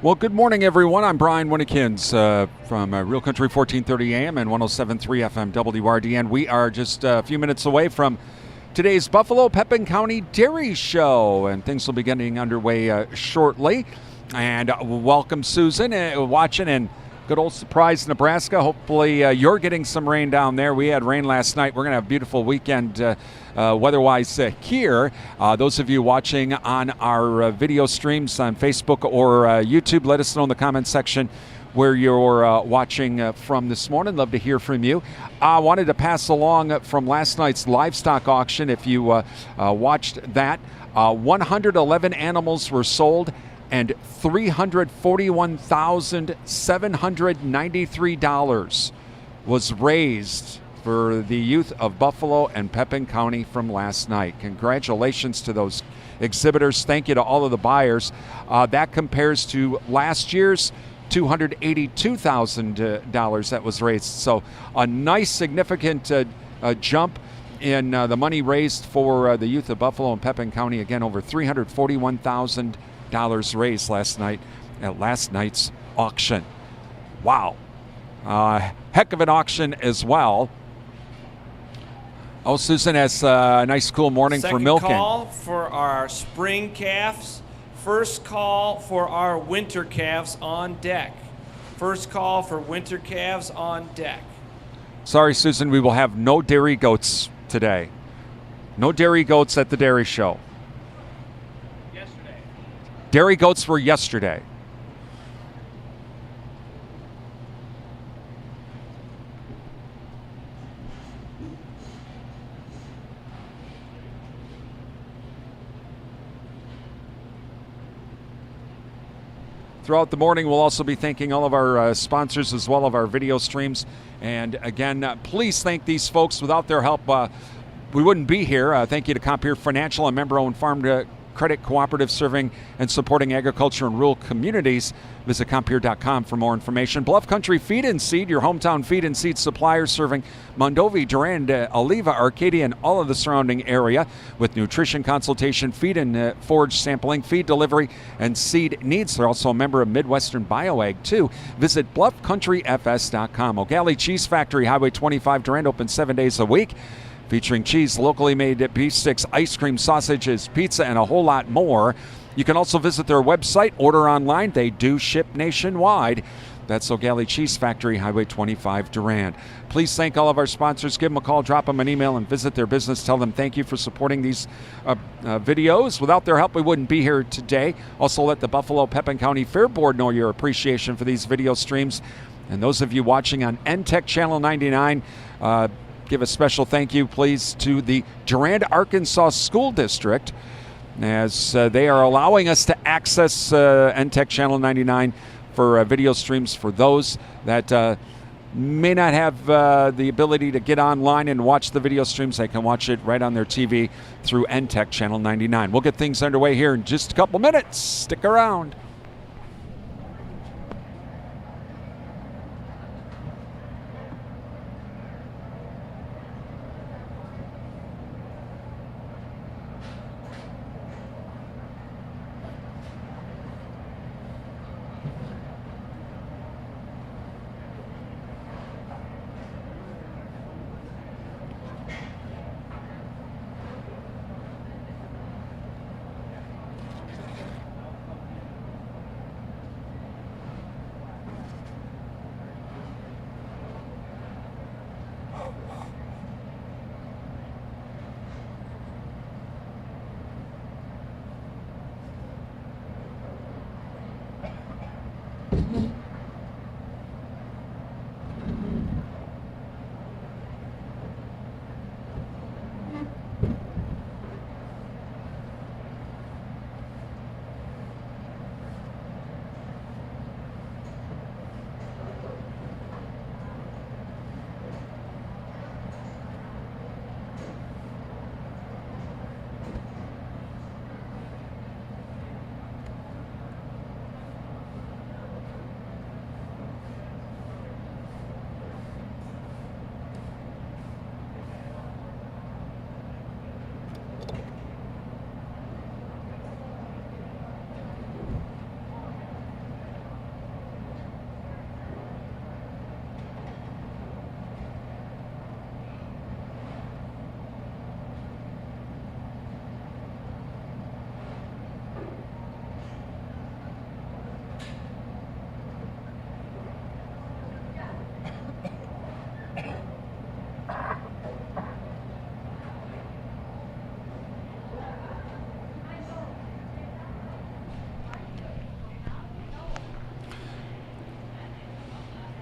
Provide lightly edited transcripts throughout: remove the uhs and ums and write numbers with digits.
Well, good morning, everyone. I'm Brian Winnikins from Real Country 1430 AM and 107.3 FM WRDN. We are just a few minutes away from today's Buffalo-Pepin County Dairy Show, and things will be getting underway shortly. And welcome, Susan, watching in good old Surprise, Nebraska. Hopefully you're getting some rain down there. We had rain last night. We're going to have a beautiful weekend weather-wise here. Those of you watching on our video streams on Facebook or YouTube, let us know in the comments section where you're watching from this morning. Love to hear from you. I wanted to pass along from last night's livestock auction. If you watched that, 111 animals were sold and $341,793 was raised for the youth of Buffalo and Pepin County from last night. Congratulations to those exhibitors. Thank you to all of the buyers. That compares to last year's $282,000 that was raised. So a nice, significant jump in the money raised for the youth of Buffalo and Pepin County. Again, over $341,000 raised last night at last night's auction. Wow. Heck of an auction as well. Oh, Susan has a nice cool morning for milking. Second call for our spring calves. First call for our winter calves on deck. First call for winter calves on deck. Sorry, Susan, we will have no dairy goats today. No dairy goats at the dairy show. Dairy goats were yesterday. Throughout the morning, we'll also be thanking all of our sponsors as well as our video streams. And again, please thank these folks. Without their help, we wouldn't be here. Thank you to Compeer Financial, a member-owned farm credit cooperative serving and supporting agriculture in rural communities. Visit Compeer.com for more information. Bluff Country Feed and Seed, your hometown feed and seed supplier, serving Mondovi, Durand, Oliva, Arcadia, and all of the surrounding area with nutrition consultation, feed and forage sampling, feed delivery, and seed needs. They're also a member of Midwestern BioAg, too. Visit BluffCountryFS.com. O'Galley Cheese Factory, Highway 25, Durand, open 7 days a week, featuring cheese, locally made beef sticks, ice cream, sausages, pizza, and a whole lot more. You can also visit their website, order online. They do ship nationwide. That's O'Galley Cheese Factory, Highway 25, Durand. Please thank all of our sponsors. Give them a call, drop them an email, and visit their business. Tell them thank you for supporting these videos. Without their help, we wouldn't be here today. Also, let the Buffalo-Pepin County Fair Board know your appreciation for these video streams. And those of you watching on NTech Channel 99, give a special thank you, please, to the Durand, Arkansas School District, as they are allowing us to access NTech Channel 99 for video streams for those that may not have the ability to get online and watch the video streams. They can watch it right on their TV through NTech Channel 99. We'll get things underway here in just a couple minutes. Stick around.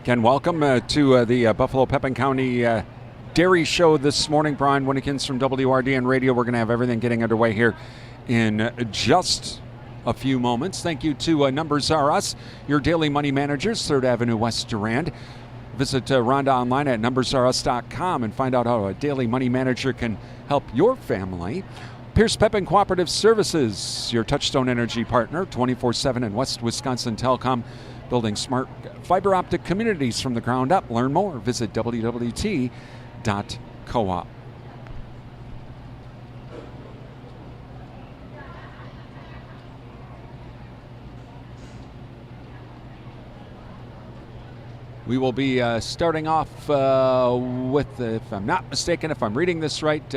Again, welcome to the Buffalo-Pepin County Dairy Show this morning. Brian Winnikins from WRDN Radio. We're going to have everything getting underway here in just a few moments. Thank you to Numbers R Us, your daily money managers, 3rd Avenue West Durand. Visit Rhonda online at numbersrus.com and find out how a daily money manager can help your family. Pierce Pepin Cooperative Services, your Touchstone Energy partner, 24/7 in West Wisconsin Telecom, building smart fiber optic communities from the ground up. Learn more. Visit wwt.coop. We will be starting off with, if I'm not mistaken, if I'm reading this right,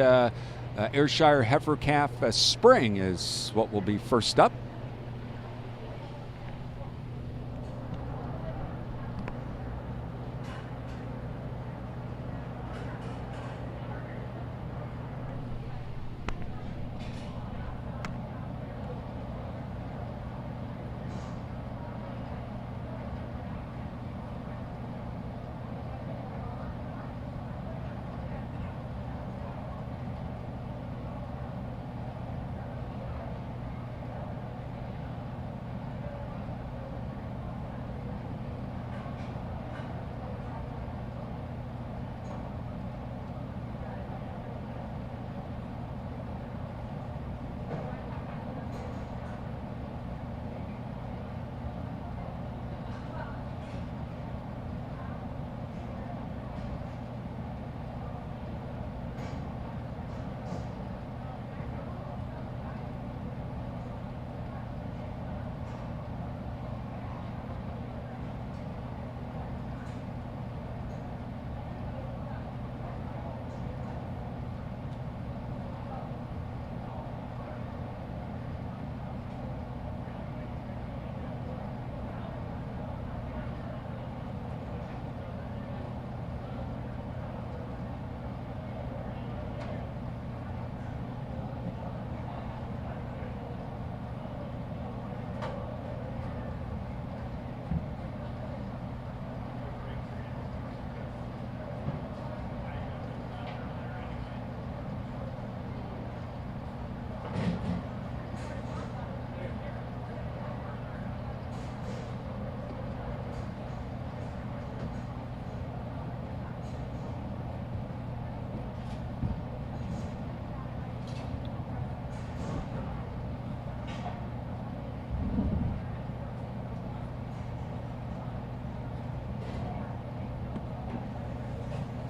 Ayrshire Heifer Calf Spring is what will be first up.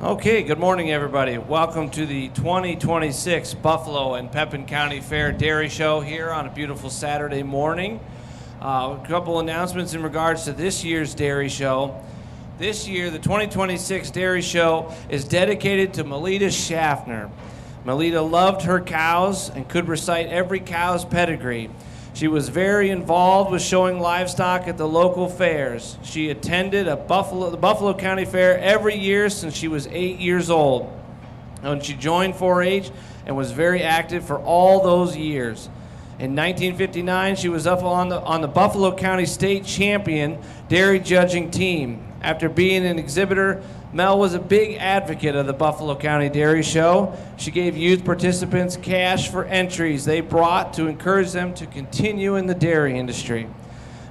Okay, good morning, everybody. Welcome to the 2026 Buffalo and Pepin County Fair Dairy Show here on a beautiful Saturday morning. A couple announcements in regards to this year's Dairy Show. This year, the 2026 Dairy Show is dedicated to Melita Schaffner. Melita loved her cows and could recite every cow's pedigree. She was very involved with showing livestock at the local fairs. She attended the Buffalo County Fair every year since she was 8 years old. And she joined 4-H and was very active for all those years. In 1959, she was up on the Buffalo County State Champion dairy judging team. After being an exhibitor, Mel was a big advocate of the Buffalo County Dairy Show. She gave youth participants cash for entries they brought to encourage them to continue in the dairy industry.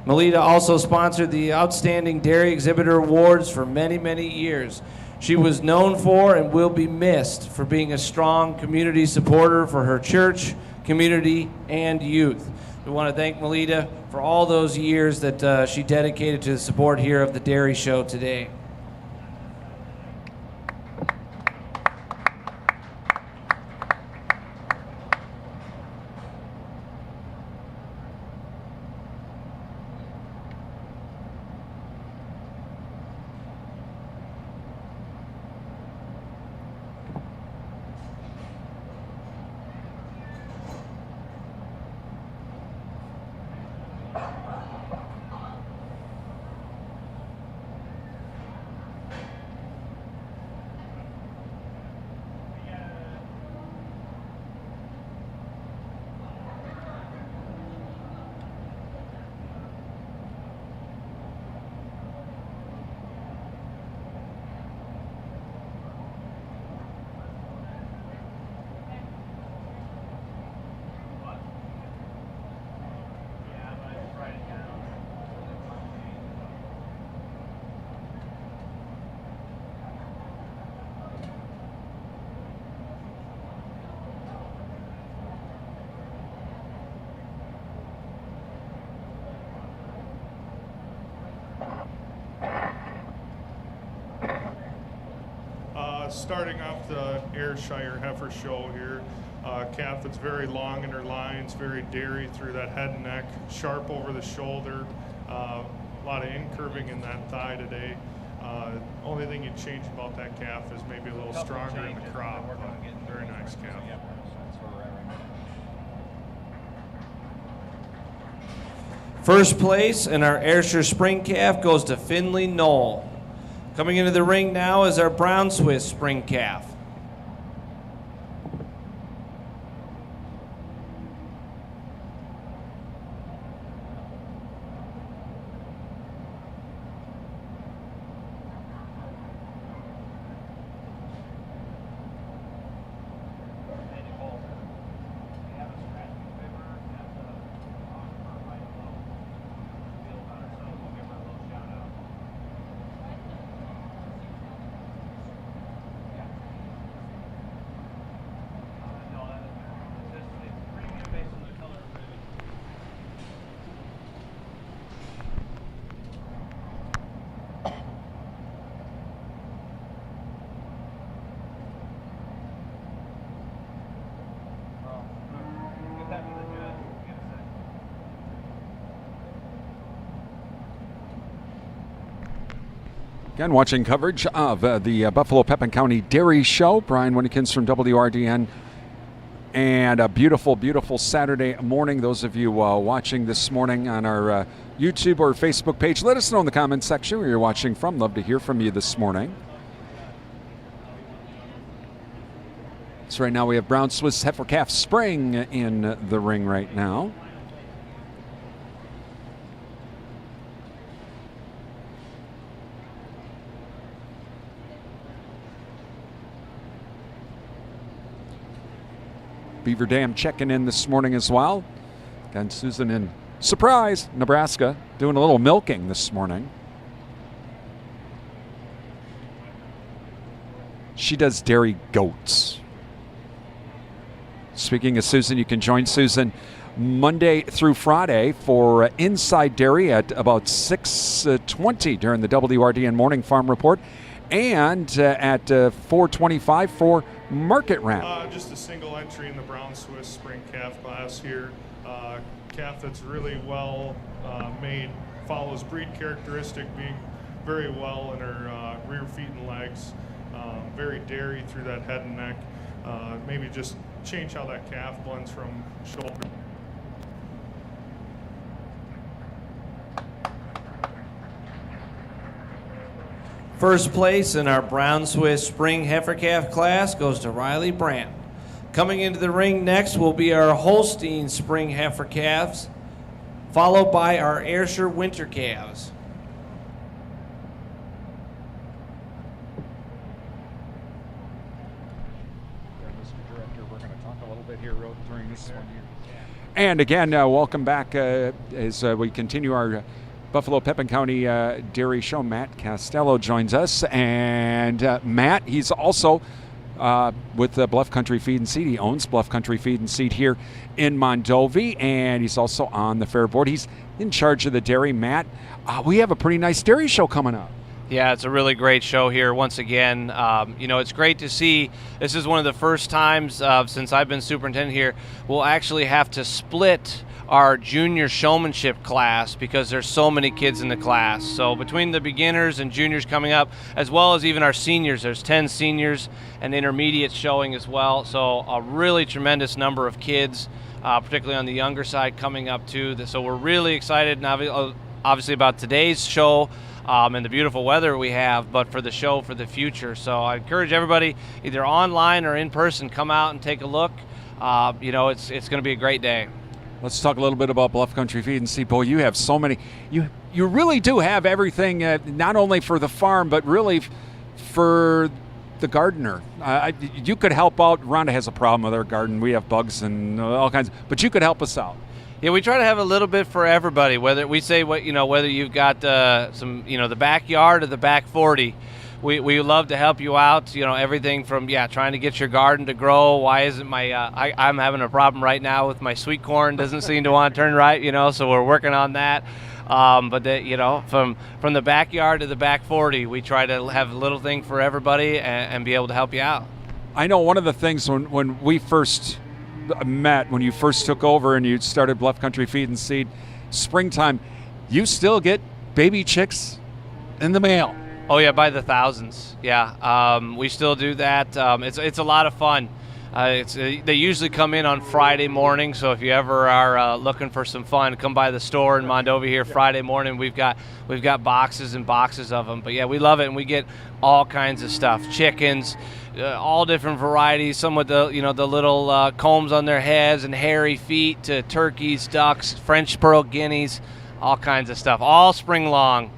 Melita also sponsored the Outstanding Dairy Exhibitor Awards for many, many years. She was known for and will be missed for being a strong community supporter for her church, community, and youth. We want to thank Melita for all those years that she dedicated to the support here of the Dairy Show today. starting off the Ayrshire Heifer Show here. Calf that's very long in her lines, very dairy through that head and neck, sharp over the shoulder, a lot of incurving in that thigh today. Only thing you'd change about that calf is maybe a little stronger in the crop, but very nice calf. First place in our Ayrshire Spring Calf goes to Finley Knoll. Coming into the ring now is our Brown Swiss Spring Calf. Again, watching coverage of the Buffalo-Pepin County Dairy Show. Brian Winnikins from WRDN. And a beautiful, beautiful Saturday morning. Those of you watching this morning on our YouTube or Facebook page, let us know in the comments section where you're watching from. Love to hear from you this morning. So right now we have Brown Swiss Heifer Calf Spring in the ring right now. Beaver Dam checking in this morning as well. Again, Susan in Surprise, Nebraska, doing a little milking this morning. She does dairy goats. Speaking of Susan, you can join Susan Monday through Friday for Inside Dairy at about 6:20 during the WRDN Morning Farm Report, and at 4:25 for Market Wrap. Just a single entry in the Brown Swiss Spring Calf class here. Calf that's really well made, follows breed characteristic, being very well in her rear feet and legs, very dairy through that head and neck. Maybe just change how that calf blends from shoulder. First place in our Brown Swiss Spring Heifer Calf class goes to Riley Brandt. Coming into the ring next will be our Holstein Spring Heifer Calves, followed by our Ayrshire Winter Calves. Mr. Director, we're going to talk a little bit here during this one here. And again, welcome back as we continue our Buffalo-Pepin County Dairy Show. Matt Costello joins us, and Matt, he's also with Bluff Country Feed and Seed. He owns Bluff Country Feed and Seed here in Mondovi, and he's also on the fair board. He's in charge of the dairy. Matt, we have a pretty nice dairy show coming up. Yeah, it's a really great show here once again. It's great to see. This is one of the first times since I've been superintendent here, we'll actually have to split our junior showmanship class because there's so many kids in the class. So between the beginners and juniors coming up, as well as even our seniors, there's 10 seniors and intermediates showing as well. So a really tremendous number of kids, particularly on the younger side, coming up too. So we're really excited now, obviously, about today's show and the beautiful weather we have, but for the show for the future. So I encourage everybody, either online or in person, come out and take a look. It's going to be a great day. Let's talk a little bit about Bluff Country Feed and Seed. Boy, you have so many. You really do have everything, not only for the farm, but really for the gardener. You could help out. Rhonda has a problem with our garden. We have bugs and all kinds, but you could help us out. Yeah, we try to have a little bit for everybody. Whether we say whether you've got the backyard or the back 40, we love to help you out. Everything from trying to get your garden to grow. Why isn't I'm having a problem right now with my sweet corn, doesn't seem to want to turn right. So we're working on that. From the backyard to the back 40, we try to have a little thing for everybody and be able to help you out. I know one of the things when we first met, when you first took over and you started Bluff Country Feed and Seed, springtime, you still get baby chicks in the mail. Oh yeah, by the thousands. Yeah, we still do that. It's a lot of fun. They usually come in on Friday morning, so if you ever are looking for some fun, come by the store in Mondovi here Friday morning. We've got boxes and boxes of them. But yeah, we love it, and we get all kinds of stuff: chickens, all different varieties. Some with the the little combs on their heads and hairy feet, to turkeys, ducks, French pearl guineas, all kinds of stuff, all spring long.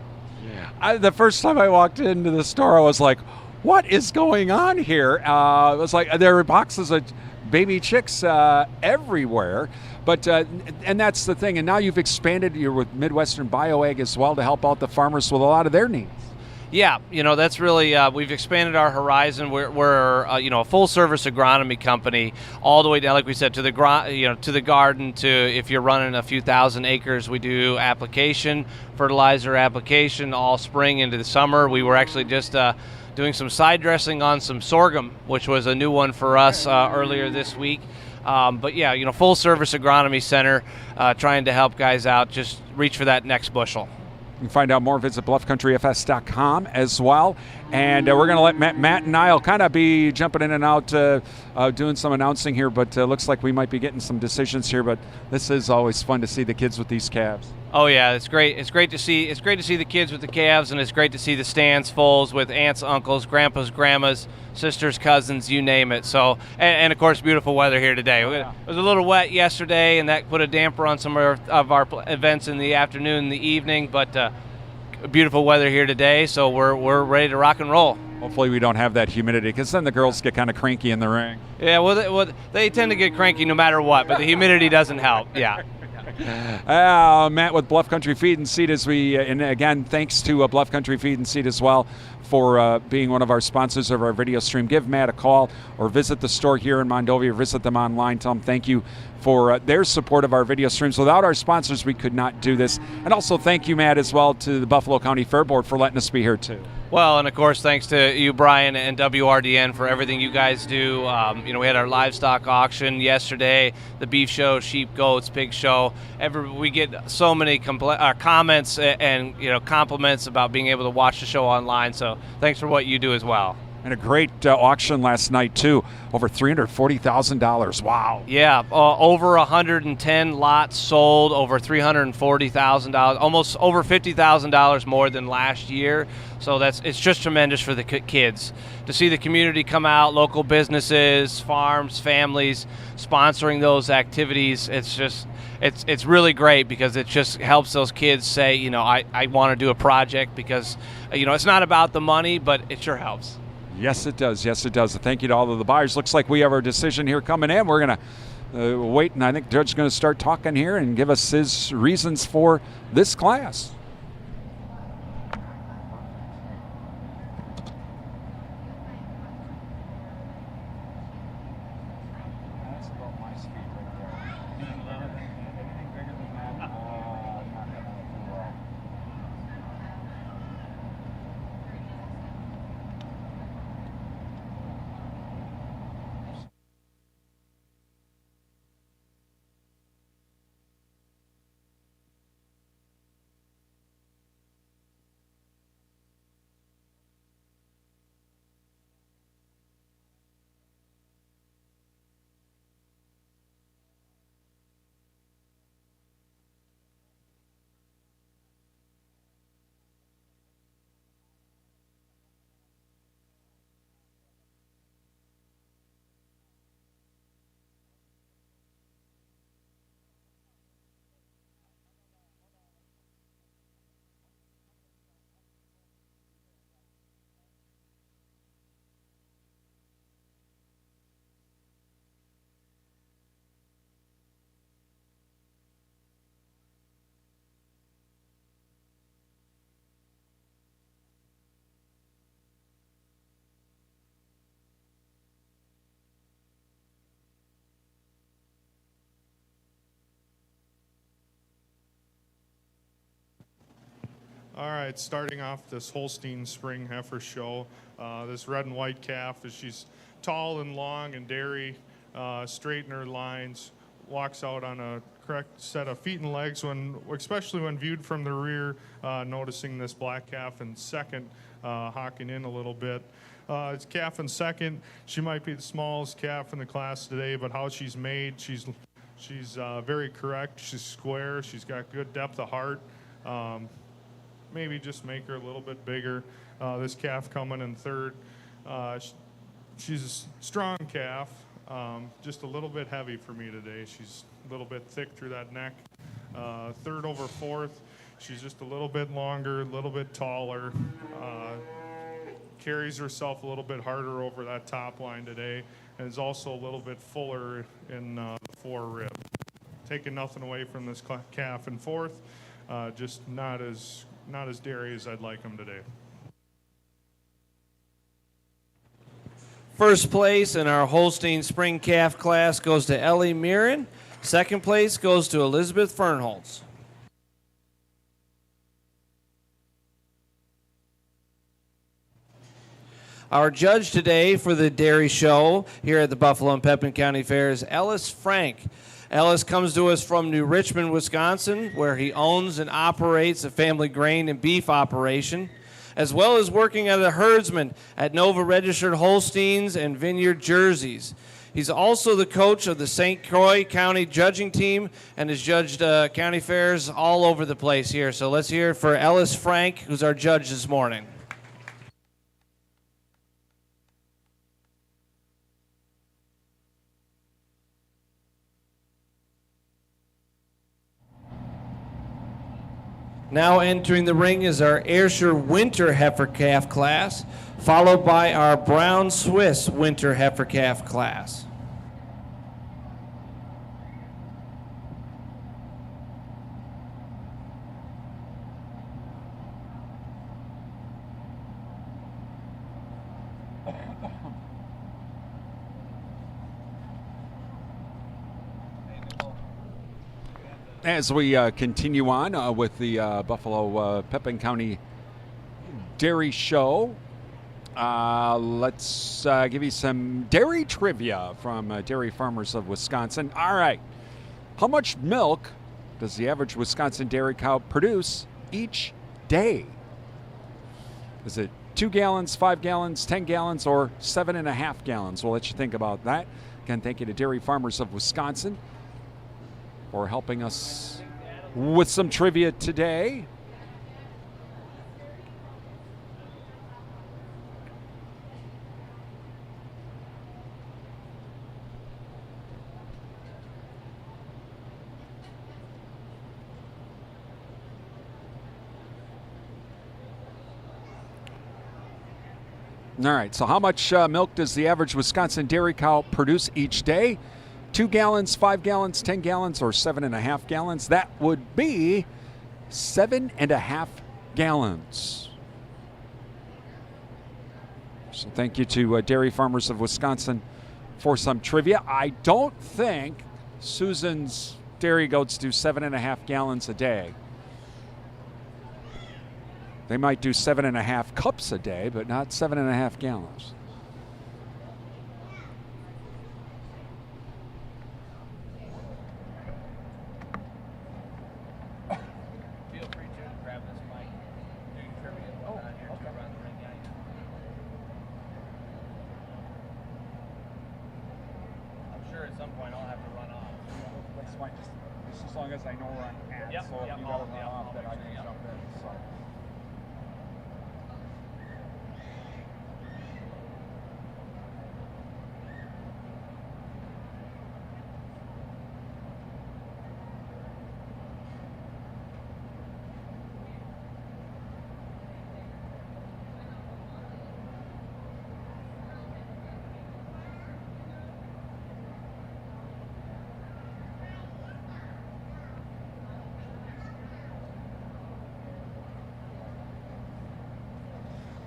The first time I walked into the store, I was like, what is going on here? It was like there were boxes of baby chicks everywhere. But and that's the thing. And now you've expanded. You're with Midwestern BioAg as well to help out the farmers with a lot of their needs. Yeah, that's really we've expanded our horizon. We're a full service agronomy company, all the way down, like we said, to the to the garden. To if you're running a few thousand acres, we do fertilizer application all spring into the summer. We were actually just doing some side dressing on some sorghum, which was a new one for us earlier this week. But yeah, full service agronomy center, trying to help guys out, just reach for that next bushel. You can find out more, visit bluffcountryfs.com as well. And we're going to let Matt and I will kind of be jumping in and out, doing some announcing here, but looks like we might be getting some decisions here. But this is always fun to see the kids with these calves. Oh yeah, it's great. It's great to see the kids with the calves, and it's great to see the stands full with aunts, uncles, grandpas, grandmas, sisters, cousins, you name it. So, and of course, beautiful weather here today. It was a little wet yesterday, and that put a damper on some of our events in the afternoon and the evening. But beautiful weather here today, so we're ready to rock and roll. Hopefully we don't have that humidity, because then the girls get kind of cranky in the ring. Yeah, well, they tend to get cranky no matter what, but the humidity doesn't help. Yeah. Matt with Bluff Country Feed and Seed, and again, thanks to Bluff Country Feed and Seed as well for being one of our sponsors of our video stream. Give Matt a call or visit the store here in Mondovi, or visit them online. Tell them thank you for their support of our video streams. Without our sponsors, we could not do this. And also thank you, Matt, as well, to the Buffalo County Fair Board for letting us be here too. Well, and of course, thanks to you, Brian, and WRDN for everything you guys do. We had our livestock auction yesterday, the beef show, sheep, goats, pig show. We get so many comments and compliments about being able to watch the show online. So thanks for what you do as well. And a great auction last night, too. Over $340,000. Wow. Yeah, over 110 lots sold, over $340,000, almost over $50,000 more than last year. So it's just tremendous for the kids. To see the community come out, local businesses, farms, families, sponsoring those activities, it's really great, because it just helps those kids say, I want to do a project, because, it's not about the money, but it sure helps. Yes, it does. Yes, it does. Thank you to all of the buyers. Looks like we have our decision here coming in. We're going to wait, and I think the judge is going to start talking here and give us his reasons for this class. All right, starting off this Holstein Spring Heifer show, this red and white calf, she's tall and long and dairy, straight in her lines, walks out on a correct set of feet and legs, especially when viewed from the rear, noticing this black calf in second, hocking in a little bit. It's calf in second. She might be the smallest calf in the class today, but how she's made, she's very correct. She's square. She's got good depth of heart. Maybe just make her a little bit bigger. This calf coming in third. She's a strong calf, just a little bit heavy for me today. She's a little bit thick through that neck. Third over fourth, she's just a little bit longer, a little bit taller. Carries herself a little bit harder over that top line today, and is also a little bit fuller in the fore rib. Taking nothing away from this calf in fourth, just not as dairy as I'd like them today. First place in our Holstein Spring Calf class goes to Ellie Mirren. Second place goes to Elizabeth Fernholz. Our judge today for the dairy show here at the Buffalo and Pepin County Fair is Ellis Frank. Ellis comes to us from New Richmond, Wisconsin, where he owns and operates a family grain and beef operation, as well as working as a herdsman at Nova Registered Holsteins and Vineyard Jerseys. He's also the coach of the St. Croix County judging team and has judged county fairs all over the place here. So let's hear it for Ellis Frank, who's our judge this morning. Now entering the ring is our Ayrshire Winter Heifer Calf class, followed by our Brown Swiss Winter Heifer Calf class. As we continue on with the Buffalo-Pepin County Dairy Show, let's give you some dairy trivia from Dairy Farmers of Wisconsin. All right. How much milk does the average Wisconsin dairy cow produce each day? Is it 2 gallons, 5 gallons, 10 gallons, or 7.5 gallons? We'll let you think about that. Again, thank you to Dairy Farmers of Wisconsin for helping us with some trivia today. All right, so how much milk does the average Wisconsin dairy cow produce each day? 2 gallons, 5 gallons, 10 gallons, or 7.5 gallons? That would be 7.5 gallons. So thank you to Dairy Farmers of Wisconsin for some trivia. I don't think Susan's dairy goats do 7.5 gallons a day. They might do 7.5 cups a day, but not 7.5 gallons. At some point I'll have to run off. That's fine, just as long as I know where I'm at. Yep, So if yep, you gotta I'll- run off, then I I'll can make sure, jump in. So.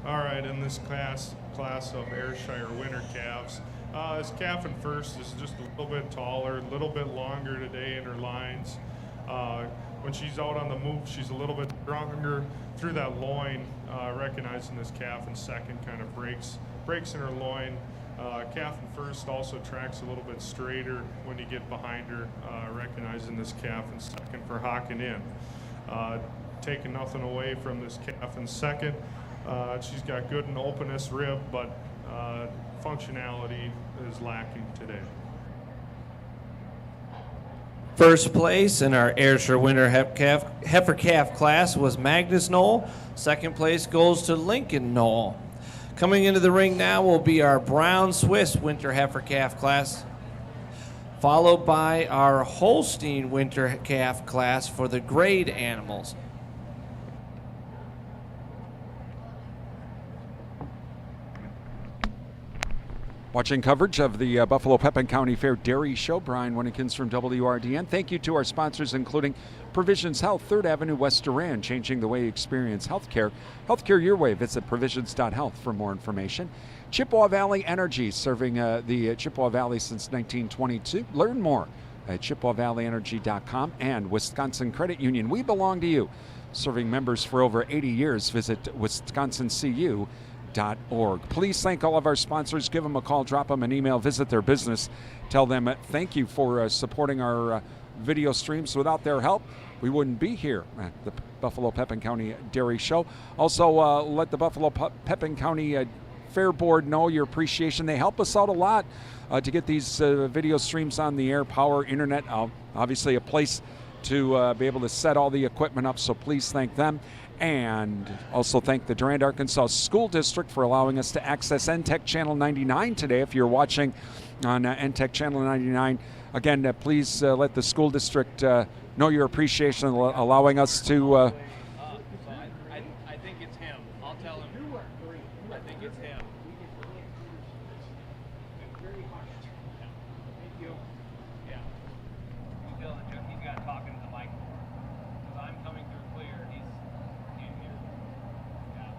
All right, in this class of Ayrshire winter calves, this calf in first is just a little bit taller, a little bit longer today in her lines. When she's out on the move, she's a little bit stronger through that loin, recognizing this calf in second, kind of breaks in her loin. Calf in first also tracks a little bit straighter when you get behind her, recognizing this calf in second for hocking in. Taking nothing away from this calf in second. She's got good and openness rib, but functionality is lacking today. First place in our Ayrshire Winter Heifer Calf class was Magnus Knoll. Second place goes to Lincoln Knoll. Coming into the ring now will be our Brown Swiss Winter Heifer Calf class, followed by our Holstein Winter Calf class for the grade animals. Watching coverage of the Buffalo-Pepin County Fair Dairy Show, Brian Winnekins from WRDN. Thank you to our sponsors, including Provisions Health, 3rd Avenue, West Durand, changing the way you experience healthcare. Healthcare your way. Visit provisions.health for more information. Chippewa Valley Energy, serving the Chippewa Valley since 1922. Learn more at ChippewaValleyEnergy.com. And Wisconsin Credit Union, we belong to you. Serving members for over 80 years. Visit wisconsincu.org. Please thank all of our sponsors. Give them a call, drop them an email, visit their business. Tell them thank you for supporting our video streams. Without their help, we wouldn't be here at the Buffalo-Pepin County Dairy Show. Also, let the Buffalo-Pepin County Fair Board know your appreciation. They help us out a lot to get these video streams on the air, power, internet, obviously a place to be able to set all the equipment up, so please thank them. And also thank the Durand, Arkansas School District for allowing us to access NTEC Channel 99 today. If you're watching on NTEC Channel 99, again, please let the school district know your appreciation, allowing us to... I think it's him. I'll tell him. I think it's him. Thank you. Yeah. He's got to talk into the mic. Because I'm coming through clear. He's in here. Yeah.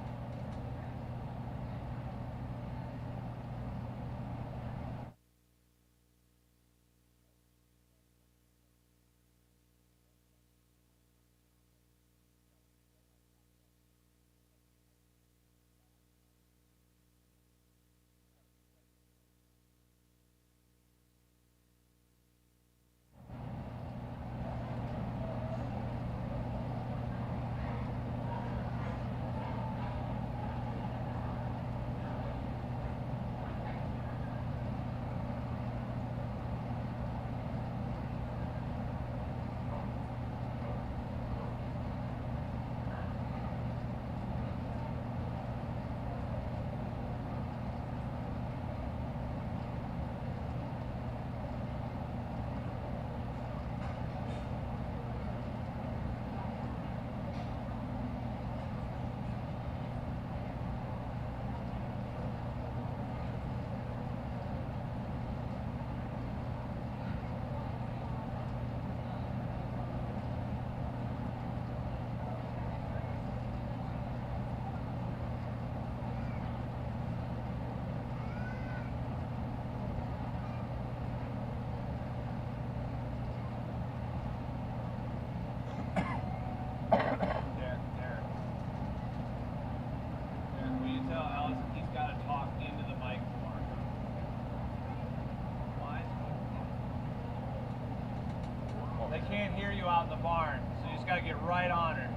They can't hear you out in the barn, so you just got to get right on her.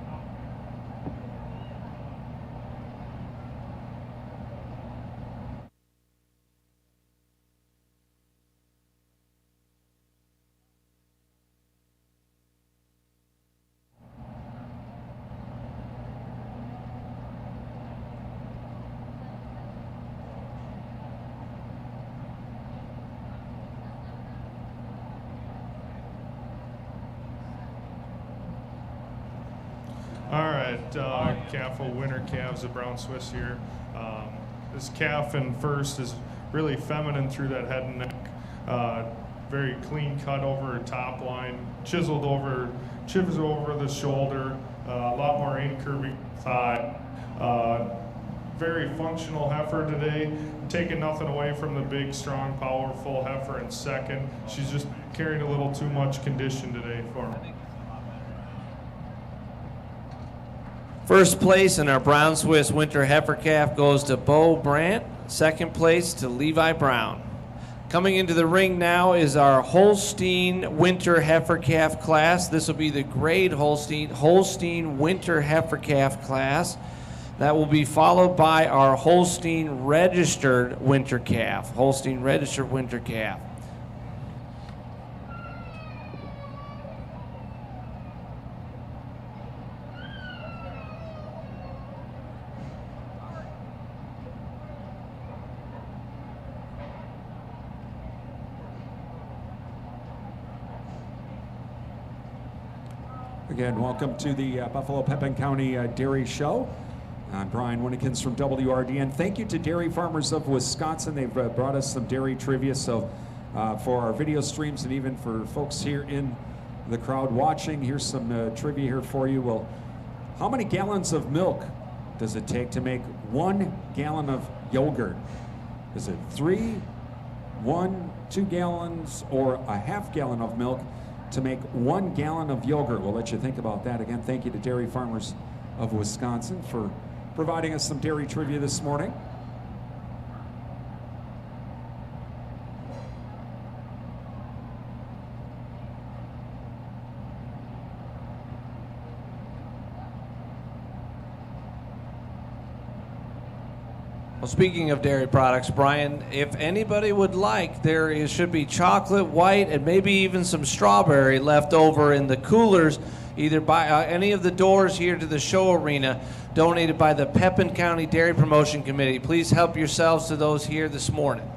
All right, calf of winter calves, the Brown Swiss here. This calf in first is really feminine through that head and neck. Very clean cut over her top line, chiseled over the shoulder, a lot more in-curving thigh. Very functional heifer today, taking nothing away from the big, strong, powerful heifer in second. She's just carrying a little too much condition today for me. First place in our Brown Swiss Winter Heifer Calf goes to Bo Brandt. Second place to Levi Brown. Coming into the ring now is our Holstein Winter Heifer Calf class. This will be the grade Holstein Winter Heifer Calf class. That will be followed by our Holstein Registered Winter Calf. Holstein Registered Winter Calf. Again, welcome to the Buffalo-Pepin County Dairy Show. I'm Brian Winnikins from WRDN. Thank you to Dairy Farmers of Wisconsin. They've brought us some dairy trivia. So for our video streams and even for folks here in the crowd watching, here's some trivia here for you. Well, how many gallons of milk does it take to make 1 gallon of yogurt? Is it 3, 1, 2 gallons, or a half gallon of milk to make 1 gallon of yogurt? We'll let you think about that. Again, thank you to Dairy Farmers of Wisconsin for providing us some dairy trivia this morning. Well, speaking of dairy products, Brian, if anybody would like, should be chocolate, white, and maybe even some strawberry left over in the coolers, either by any of the doors here to the show arena, donated by the Pepin County Dairy Promotion Committee. Please help yourselves to those here this morning.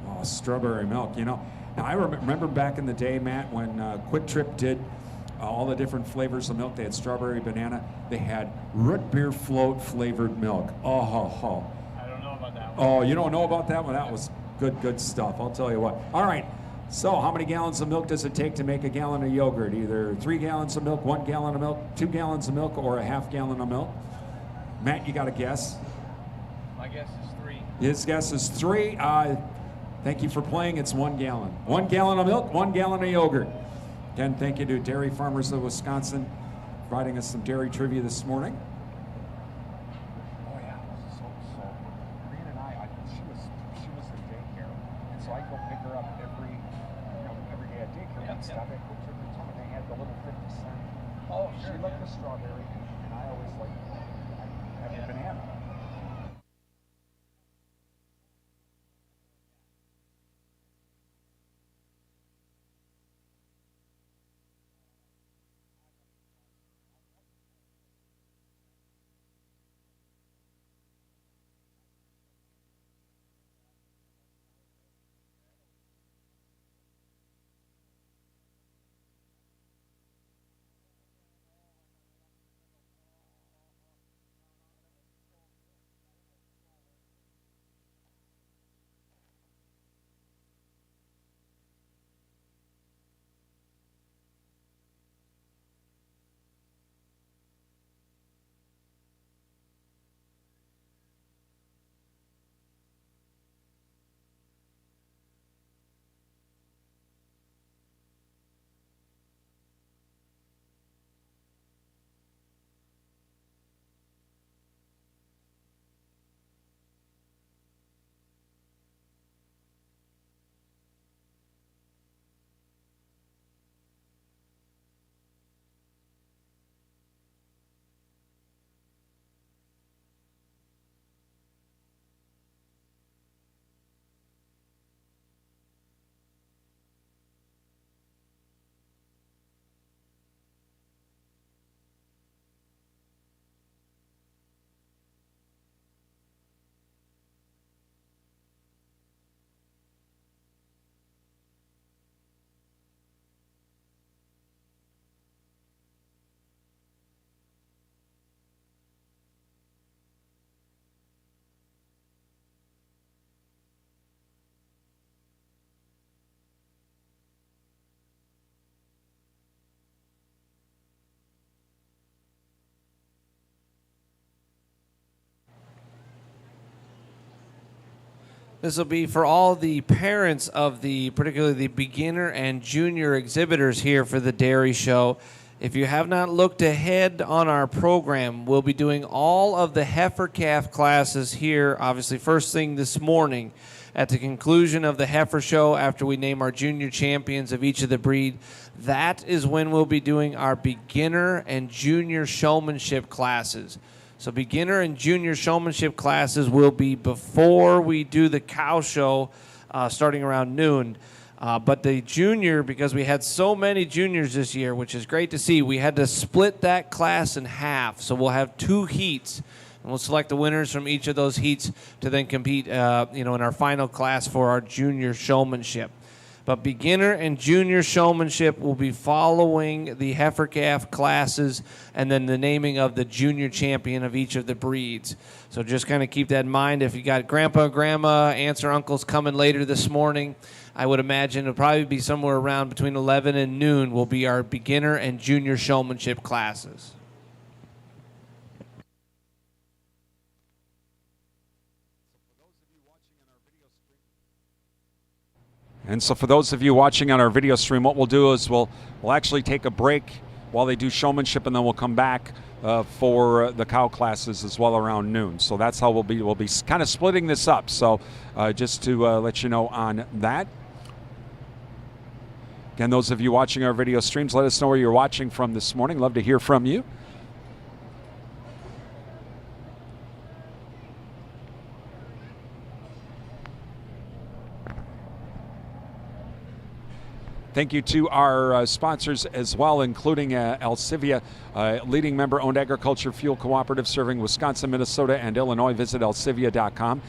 Oh, strawberry milk, you know. Now, I remember back in the day, Matt, when Quick Trip did all the different flavors of milk. They had strawberry, banana. They had root beer float flavored milk. Oh, ho, ho. Oh, you don't know about that one? That was good stuff, I'll tell you what. All right, so how many gallons of milk does it take to make a gallon of yogurt? Either 3 gallons of milk, 1 gallon of milk, 2 gallons of milk, or a half gallon of milk? Matt, you got a guess? My guess is 3. His guess is 3. Thank you for playing. It's 1 gallon. 1 gallon of milk, 1 gallon of yogurt. Again, thank you to Dairy Farmers of Wisconsin providing us some dairy trivia this morning. This will be for all the parents of particularly the beginner and junior exhibitors here for the dairy show. If you have not looked ahead on our program, we'll be doing all of the heifer calf classes here, obviously first thing this morning. At the conclusion of the heifer show, after we name our junior champions of each of the breed, that is when we'll be doing our beginner and junior showmanship classes. So beginner and junior showmanship classes will be before we do the cow show starting around noon. But the junior, because we had so many juniors this year, which is great to see, we had to split that class in half. So we'll have 2 heats, and we'll select the winners from each of those heats to then compete, in our final class for our junior showmanship. But beginner and junior showmanship will be following the heifer calf classes and then the naming of the junior champion of each of the breeds. So just kind of keep that in mind. If you got grandpa, grandma, aunts, or uncles coming later this morning, I would imagine it'll probably be somewhere around between 11 and noon will be our beginner and junior showmanship classes. And so for those of you watching on our video stream, what we'll do is we'll actually take a break while they do showmanship, and then we'll come back for the cow classes as well around noon. So that's how we'll be kind of splitting this up. So just to let you know on that. Again, those of you watching our video streams, let us know where you're watching from this morning. Love to hear from you. Thank you to our sponsors as well, including Alcivia, leading member-owned agriculture fuel cooperative serving Wisconsin, Minnesota, and Illinois. Visit alcivia.com.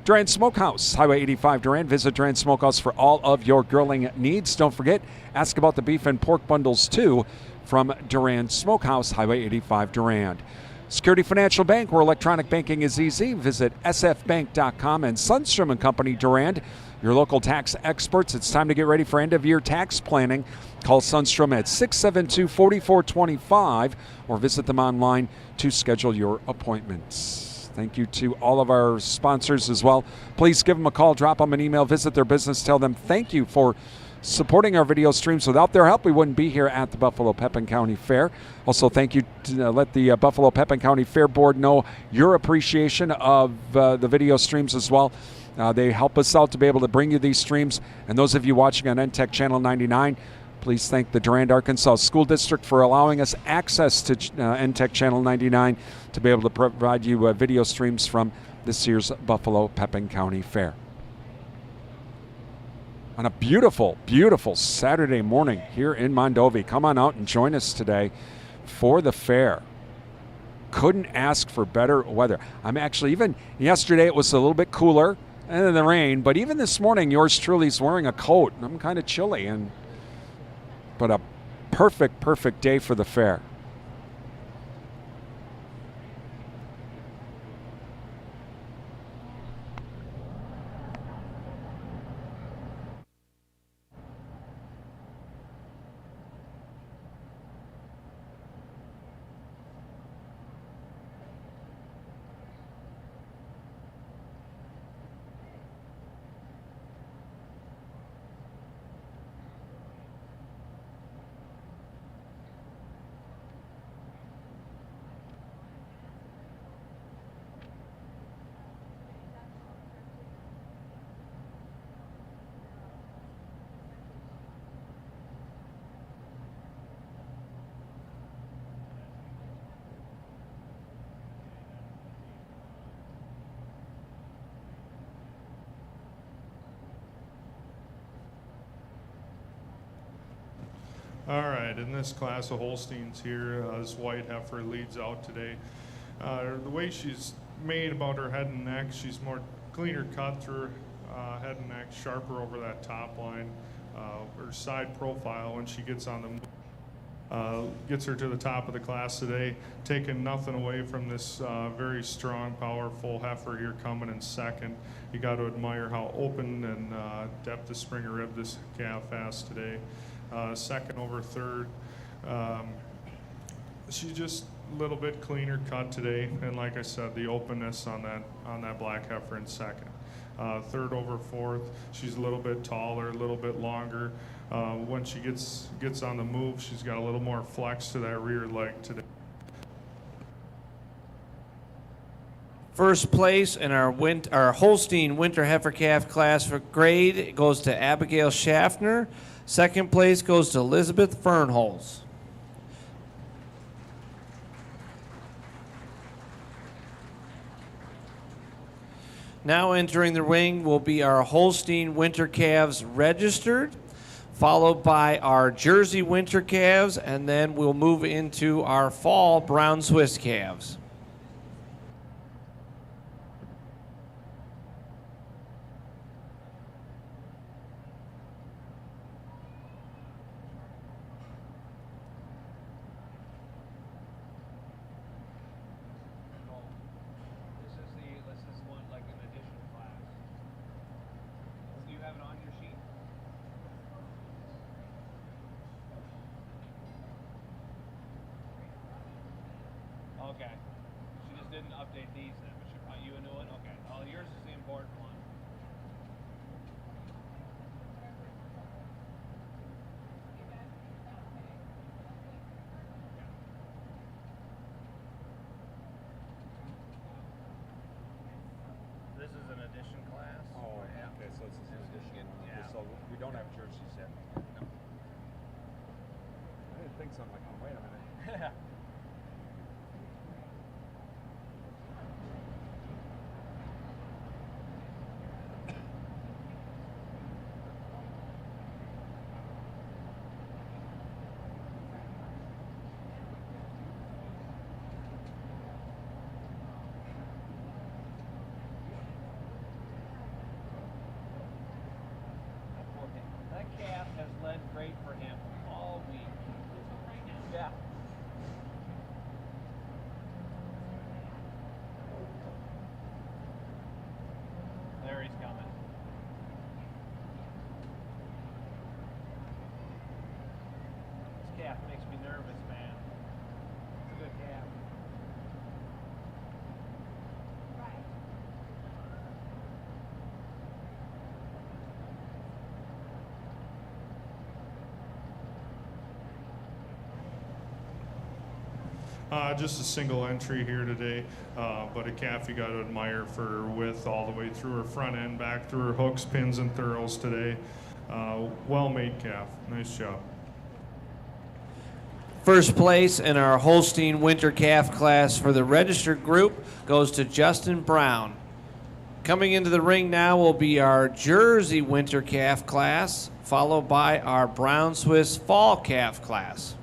Durand Smokehouse, Highway 85 Durand. Visit Durand Smokehouse for all of your grilling needs. Don't forget, ask about the beef and pork bundles too from Durand Smokehouse, Highway 85 Durand. Security Financial Bank, where electronic banking is easy. Visit sfbank.com. And Sundstrom & Company Durand, your local tax experts. It's time to get ready for end-of-year tax planning. Call Sundstrom at 672-4425 or visit them online to schedule your appointments. Thank you to all of our sponsors as well. Please give them a call, drop them an email, visit their business, tell them thank you for supporting our video streams. Without their help, we wouldn't be here at the Buffalo-Pepin County Fair. Also, thank you to let the Buffalo-Pepin County Fair Board know your appreciation of the video streams as well. They help us out to be able to bring you these streams. And those of you watching on NTech Channel 99, please thank the Durand, Arkansas School District for allowing us access to NTech Channel 99 to be able to provide you video streams from this year's Buffalo-Pepin County Fair. On a beautiful, beautiful Saturday morning here in Mondovi. Come on out and join us today for the fair. Couldn't ask for better weather. I'm actually, even yesterday it was a little bit cooler and then the rain, but even this morning yours truly is wearing a coat. I'm kind of chilly, but a perfect, perfect day for the fair. All right, in this class of Holsteins here, this white heifer leads out today. The way she's made about her head and neck, she's more cleaner cut through her head and neck, sharper over that top line. Her side profile when she gets on the gets her to the top of the class today, taking nothing away from this very strong, powerful heifer here coming in second. You got to admire how open and depth of spring of rib this calf has today. Second over third. She's just a little bit cleaner cut today, and like I said, the openness on that black heifer in second. third over fourth. She's a little bit taller, a little bit longer. When she gets on the move, she's got a little more flex to that rear leg today. First place in our Holstein Winter Heifer Calf class for grade goes to Abigail Schaffner. Second place goes to Elizabeth Fernholz. Now entering the ring will be our Holstein Winter Calves registered, followed by our Jersey Winter Calves, and then we'll move into our Fall Brown Swiss Calves. This is one like an additional class. Do you have it on your sheet? Okay. She just didn't update these then, but she brought you a new one? Okay. Oh, yours is the important one. This is an addition class. Oh, yeah. Okay, so this is an addition. Yeah. So we don't have jerseys yet. No. I didn't think so. I'm like, oh, wait a minute. That calf has led great for him all week. Yeah. There he's coming. This calf makes me nervous, man. It's a good calf. Just a single entry here today, but a calf you got to admire for her width all the way through her front end, back through her hooks, pins, and thurls today. Well-made calf. Nice job. First place in our Holstein Winter Calf class for the registered group goes to Justin Brown. Coming into the ring now will be our Jersey Winter Calf class, followed by our Brown Swiss Fall Calf class.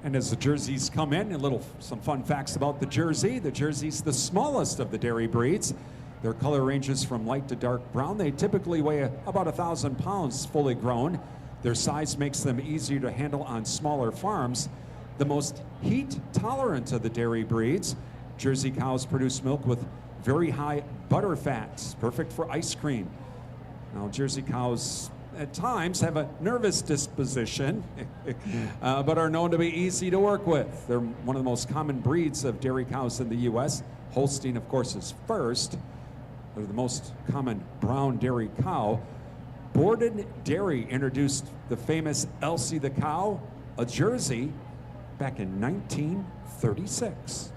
And as the jerseys come in, some fun facts about the jersey. The jersey's the smallest of the dairy breeds. Their color ranges from light to dark brown. They typically weigh about 1,000 pounds fully grown. Their size makes them easier to handle on smaller farms. The most heat tolerant of the dairy breeds. Jersey cows produce milk with very high butter fats, perfect for ice cream. Now, Jersey cows at times have a nervous disposition, but are known to be easy to work with. They're one of the most common breeds of dairy cows in the U.S. Holstein, of course, is first. They're the most common brown dairy cow. Borden Dairy introduced the famous Elsie the cow, a Jersey, back in 1936.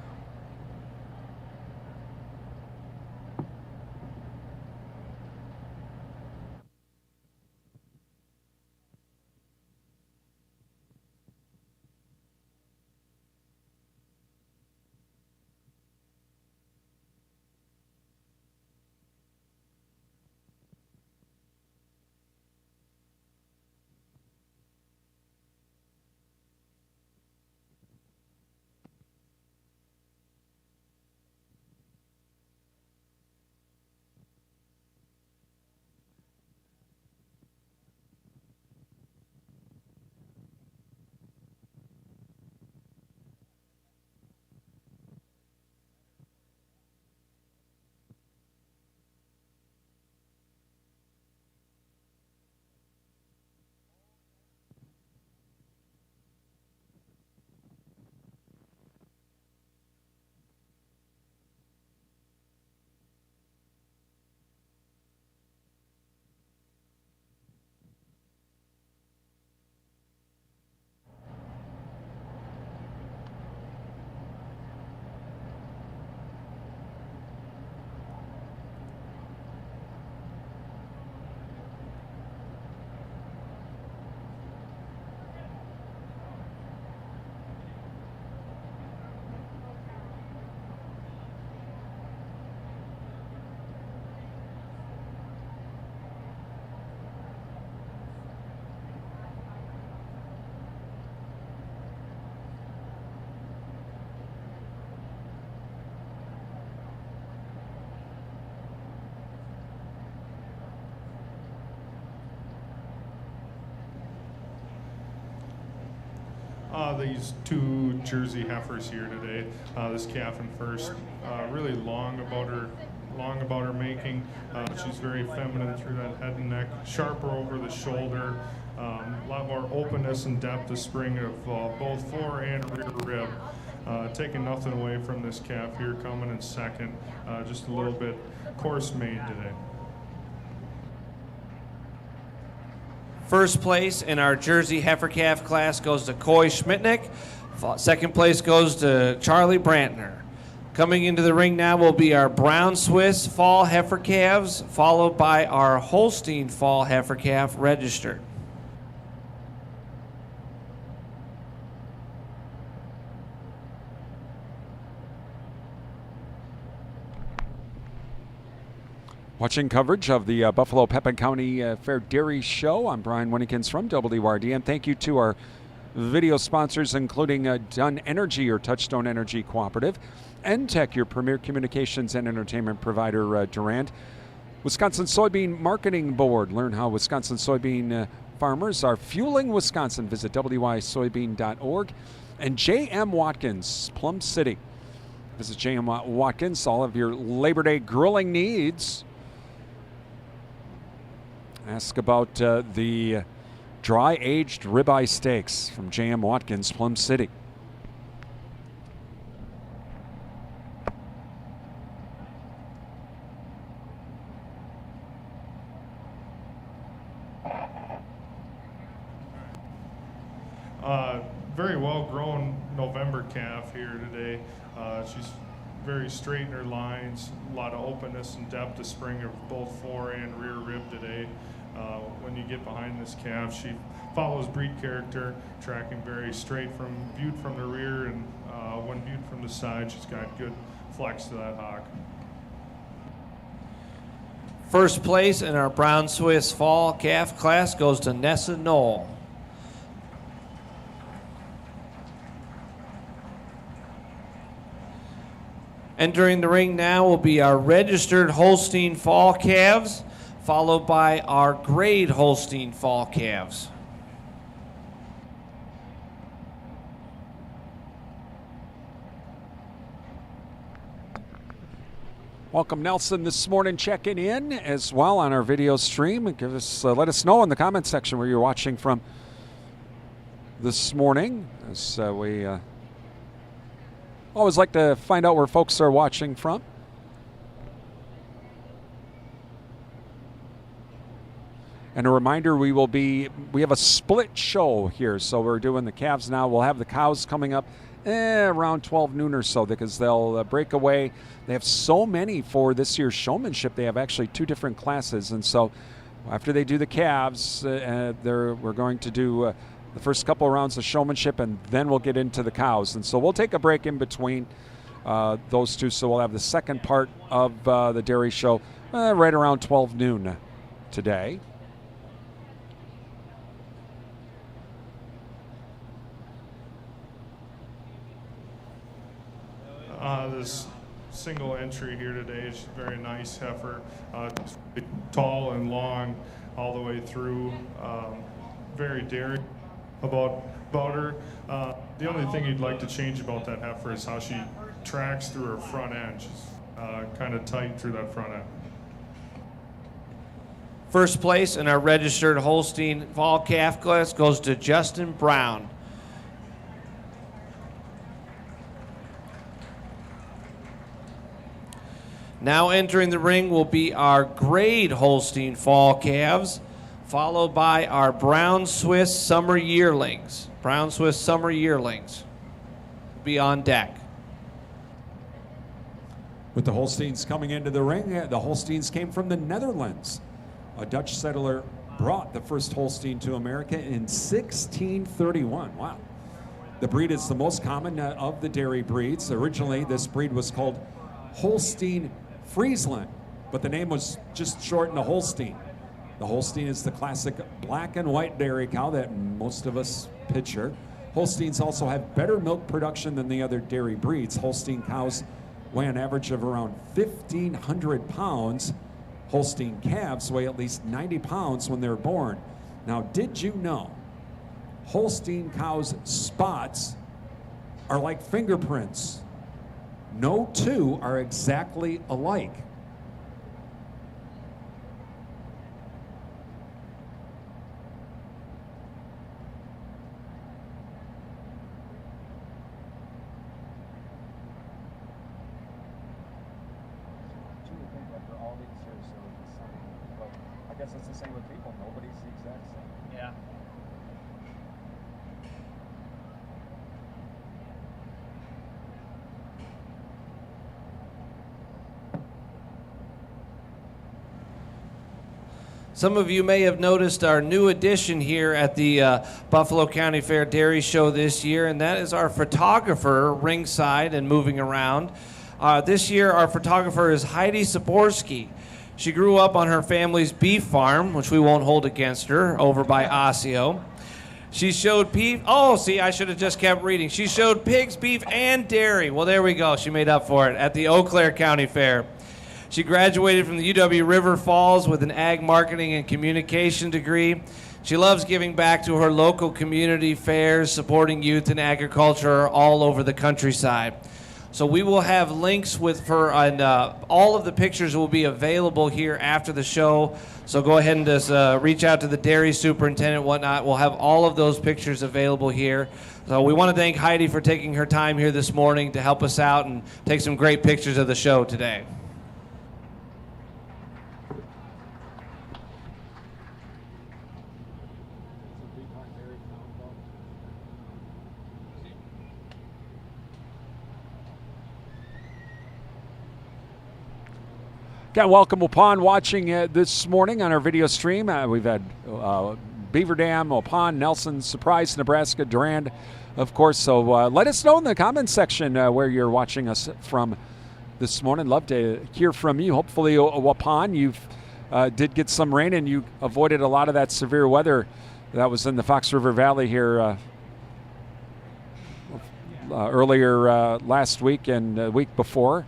These two Jersey heifers here today. This calf in first, really long about her making. She's very feminine through that head and neck, sharper over the shoulder, a lot more openness and depth of spring of both fore and rear rib. Taking nothing away from this calf here, coming in second, just a little bit coarse made today. First place in our Jersey heifer calf class goes to Coy Schmitnick. Second place goes to Charlie Brantner. Coming into the ring now will be our Brown Swiss fall heifer calves, followed by our Holstein fall heifer calf registered. Watching coverage of the Buffalo-Pepin County Fair Dairy Show, I'm Brian Winnekins from WRD, and thank you to our video sponsors, including Dunn Energy, or Touchstone Energy Cooperative, NTech, your premier communications and entertainment provider, Durand, Wisconsin Soybean Marketing Board. Learn how Wisconsin soybean farmers are fueling Wisconsin. Visit wysoybean.org. And J.M. Watkins, Plum City. Visit J.M. Watkins, all of your Labor Day grilling needs. Ask about the dry-aged ribeye steaks from J.M. Watkins, Plum City. Very well grown November calf here today. She's very straight in her lines, a lot of openness and depth of spring of both fore and rear rib today. When you get behind this calf, she follows breed character, tracking very straight from viewed from the rear, and when viewed from the side, she's got good flex to that hock. First place in our Brown Swiss fall calf class goes to Nessa Knoll. Entering the ring now will be our registered Holstein fall calves, followed by our grade Holstein fall calves. Welcome, Nelson, this morning, checking in as well on our video stream. Give us, let us know in the comment section where you're watching from this morning. As we always like to find out where folks are watching from. And a reminder, we have a split show here, so we're doing the calves now. We'll have the cows coming up around 12 noon or so, because they'll break away. They have so many for this year's showmanship. They have actually two different classes, and so after they do the calves, we're going to do the first couple of rounds of showmanship, and then we'll get into the cows. And so we'll take a break in between those two, so we'll have the second part of the dairy show right around 12 noon today. This single entry here today is very nice heifer, tall and long all the way through, very dairy about her. The only thing you'd like to change about that heifer is how she tracks through her front end. She's kind of tight through that front end. First place in our registered Holstein fall calf class goes to Justin Brown. Now entering the ring will be our grade Holstein fall calves, followed by our Brown Swiss summer yearlings. Brown Swiss summer yearlings be on deck. With the Holsteins coming into the ring, the Holsteins came from the Netherlands. A Dutch settler brought the first Holstein to America in 1631. Wow. The breed is the most common of the dairy breeds. Originally, this breed was called Holstein Friesland, but the name was just shortened to Holstein. The Holstein is the classic black and white dairy cow that most of us picture. Holsteins also have better milk production than the other dairy breeds. Holstein cows weigh an average of around 1,500 pounds. Holstein calves weigh at least 90 pounds when they're born. Now, did you know Holstein cows' spots are like fingerprints. No two are exactly alike. I guess it's the same with people. Nobody's the exact same. Yeah. Some of you may have noticed our new addition here at the Buffalo County Fair Dairy Show this year, and that is our photographer ringside and moving around. This year, our photographer is Heidi Saborski. She grew up on her family's beef farm, which we won't hold against her, over by Osseo. She showed beef. Oh, see, I should have just kept reading. She showed pigs, beef, and dairy. Well, there we go. She made up for it at the Eau Claire County Fair. She graduated from the UW River Falls with an ag marketing and communication degree. She loves giving back to her local community fairs, supporting youth in agriculture all over the countryside. So we will have links with her, and all of the pictures will be available here after the show. So go ahead and just reach out to the dairy superintendent and whatnot. We'll have all of those pictures available here. So we want to thank Heidi for taking her time here this morning to help us out and take some great pictures of the show today. Again, welcome upon watching this morning on our video stream. We've had Beaver Dam, Opon, Nelson, Surprise, Nebraska, Durand, of course. So let us know in the comments section where you're watching us from this morning. Love to hear from you. Hopefully, Opon, you did get some rain and you avoided a lot of that severe weather that was in the Fox River Valley here earlier last week and the week before.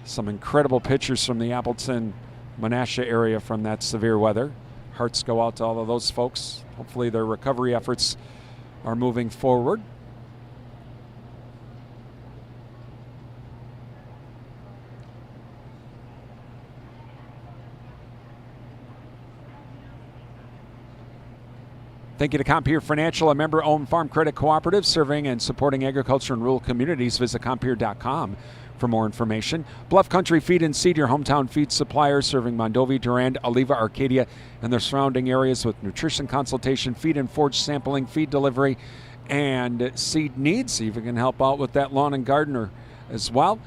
Some incredible pictures from the Appleton, Menasha area from that severe weather. Hearts go out to all of those folks. Hopefully their recovery efforts are moving forward. Thank you to Compeer Financial, a member-owned farm credit cooperative serving and supporting agriculture in rural communities. Visit Compeer.com for more information. Bluff Country Feed and Seed, your hometown feed supplier, serving Mondovi, Durand, Oliva, Arcadia, and their surrounding areas with nutrition consultation, feed and forage sampling, feed delivery, and seed needs. See if we can help out with that lawn and gardener as well.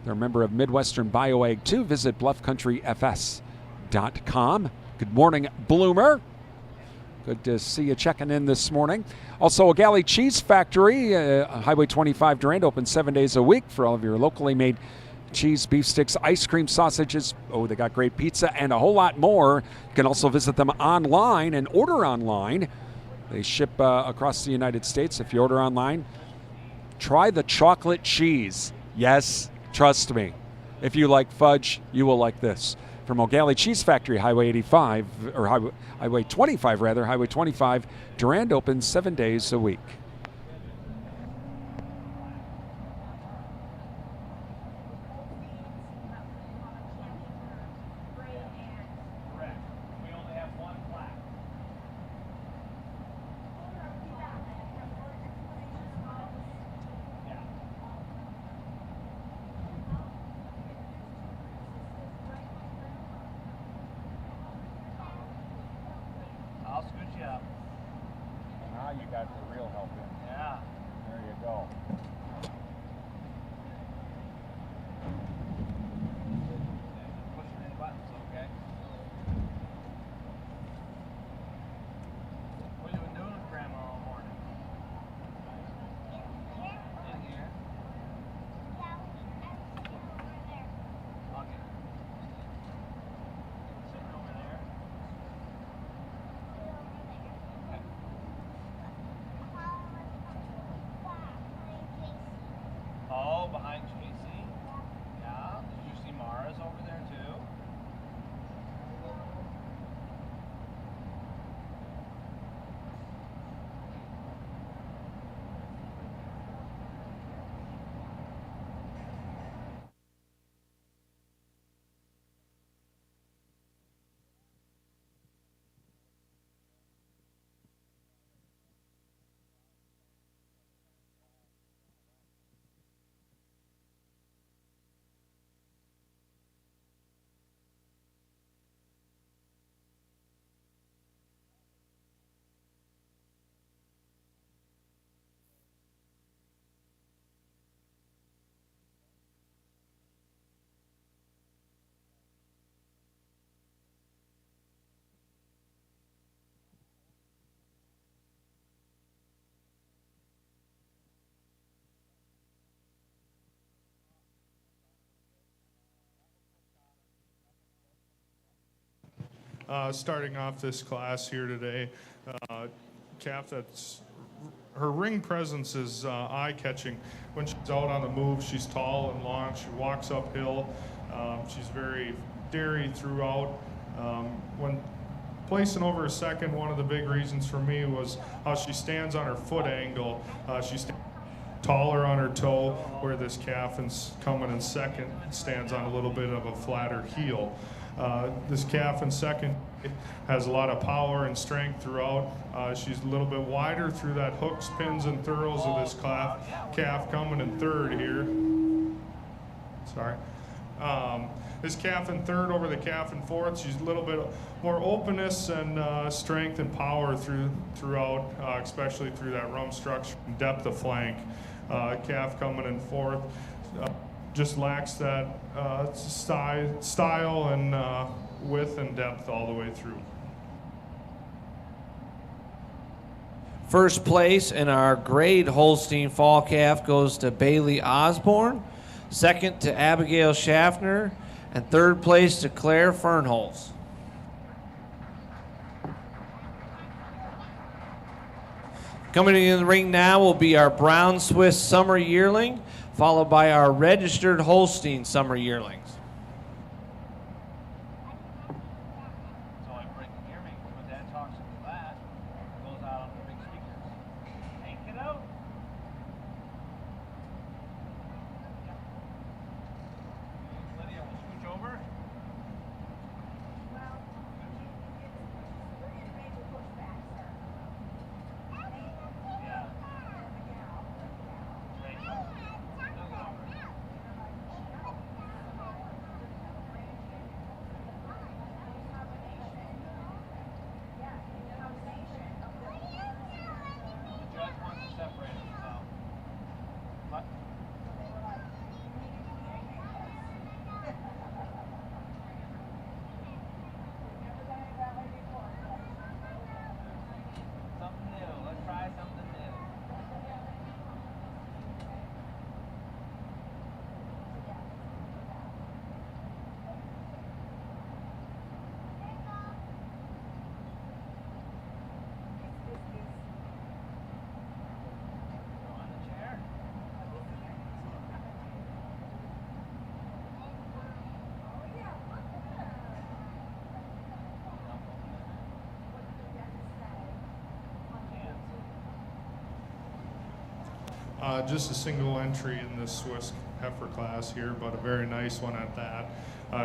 They're a member of Midwestern BioAg 2. Visit bluffcountryfs.com. Good morning, Bloomer. Good to see you checking in this morning. Also, a Galley Cheese Factory, Highway 25 Durand, open 7 days a week for all of your locally made cheese, beef sticks, ice cream, sausages. Oh, they got great pizza and a whole lot more. You can also visit them online and order online. They ship across the United States. If you order online, try the chocolate cheese. Yes, trust me. If you like fudge, you will like this. From O'Galley Cheese Factory, Highway 85, or Highway 25 rather, Highway 25, Durand, open 7 days a week. I'll scoot you up. Now you got the real help. starting off this class here today. Calf that's her ring presence is eye-catching. When she's out on the move, she's tall and long. She walks uphill. She's very dairy throughout. When placing over a second, one of the big reasons for me was how she stands on her foot angle. She's taller on her toe, where this calf coming in second stands on a little bit of a flatter heel. This calf in second has a lot of power and strength throughout. She's a little bit wider through that hooks, pins, and thurls of this calf coming in third here. Sorry. This calf in third over the calf in fourth. She's a little bit more openness and strength and power throughout, especially through that rump structure and depth of flank. Calf coming in fourth. Just lacks that style and width and depth all the way through. First place in our grade Holstein fall calf goes to Bailey Osborne, second to Abigail Schaffner, and third place to Claire Fernholz. Coming in the ring now will be our Brown Swiss Summer Yearling, followed by our registered Holstein Summer Yearlings. So everybody can hear me when Dad talks into that. It goes out on the big speakers. Hey, kiddo. Lydia, will scooch over. Yeah. The judge wants to separate them, so. What? Something new. Let's try something new. Go on the chair. Just a single entry in this Swiss heifer class here, but a very nice one at that.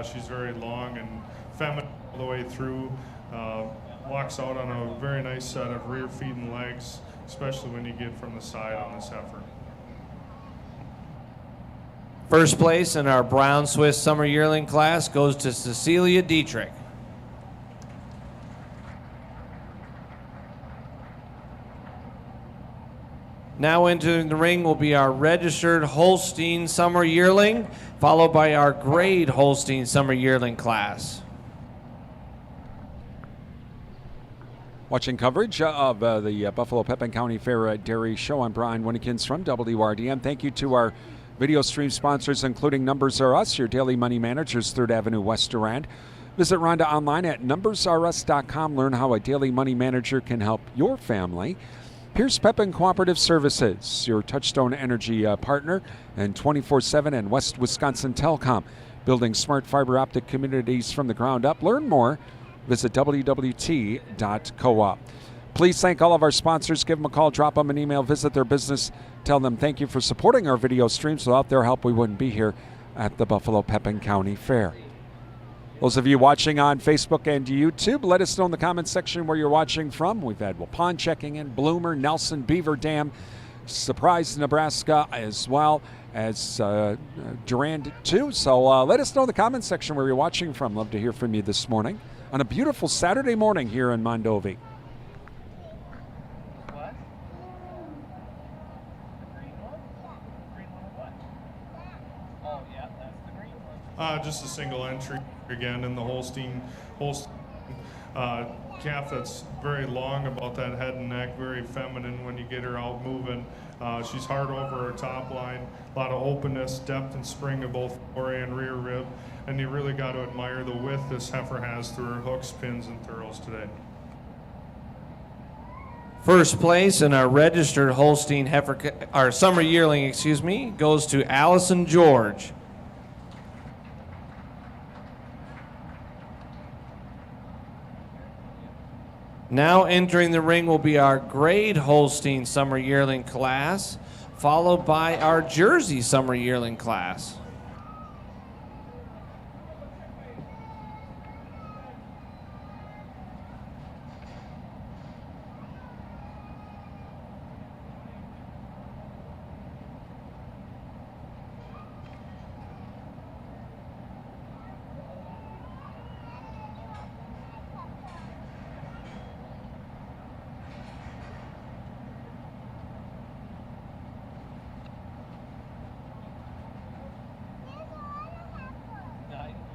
She's very long and feminine all the way through. Walks out on a very nice set of rear feet and legs, especially when you get from the side on this heifer. First place in our Brown Swiss Summer Yearling class goes to Cecilia Dietrich. Now entering the ring will be our registered Holstein Summer Yearling, followed by our grade Holstein Summer Yearling class. Watching coverage of the Buffalo-Pepin County Fair Dairy Show. I'm Brian Winnikins from WRDM. Thank you to our video stream sponsors, including Numbers R Us, your daily money managers, 3rd Avenue West Durand. Visit Rhonda online at numbersrus.com. Learn how a daily money manager can help your family. Pierce Pepin Cooperative Services, your Touchstone Energy partner, and 24/7 and West Wisconsin Telecom, building smart fiber optic communities from the ground up. Learn more. Visit wwt.coop. Please thank all of our sponsors. Give them a call, drop them an email, visit their business. Tell them thank you for supporting our video streams. Without their help, we wouldn't be here at the Buffalo-Pepin County Fair. Those of you watching on Facebook and YouTube, let us know in the comments section where you're watching from. We've had Waupun checking in, Bloomer, Nelson, Beaver Dam, Surprise, Nebraska, as well as Durand too. So let us know in the comments section where you're watching from. Love to hear from you this morning on a beautiful Saturday morning here in Mondovi. What? The green one? Green one of what? Oh, yeah, that's the green one. Just a single entry again in the Holstein calf that's very long about that head and neck, very feminine when you get her out moving. She's hard over her top line, a lot of openness, depth, and spring of both fore and rear rib. And you really got to admire the width this heifer has through her hooks, pins, and thurls today. First place in our registered Holstein heifer, our summer yearling, excuse me, goes to Allison George. Now entering the ring will be our grade Holstein summer yearling class, followed by our Jersey summer yearling class.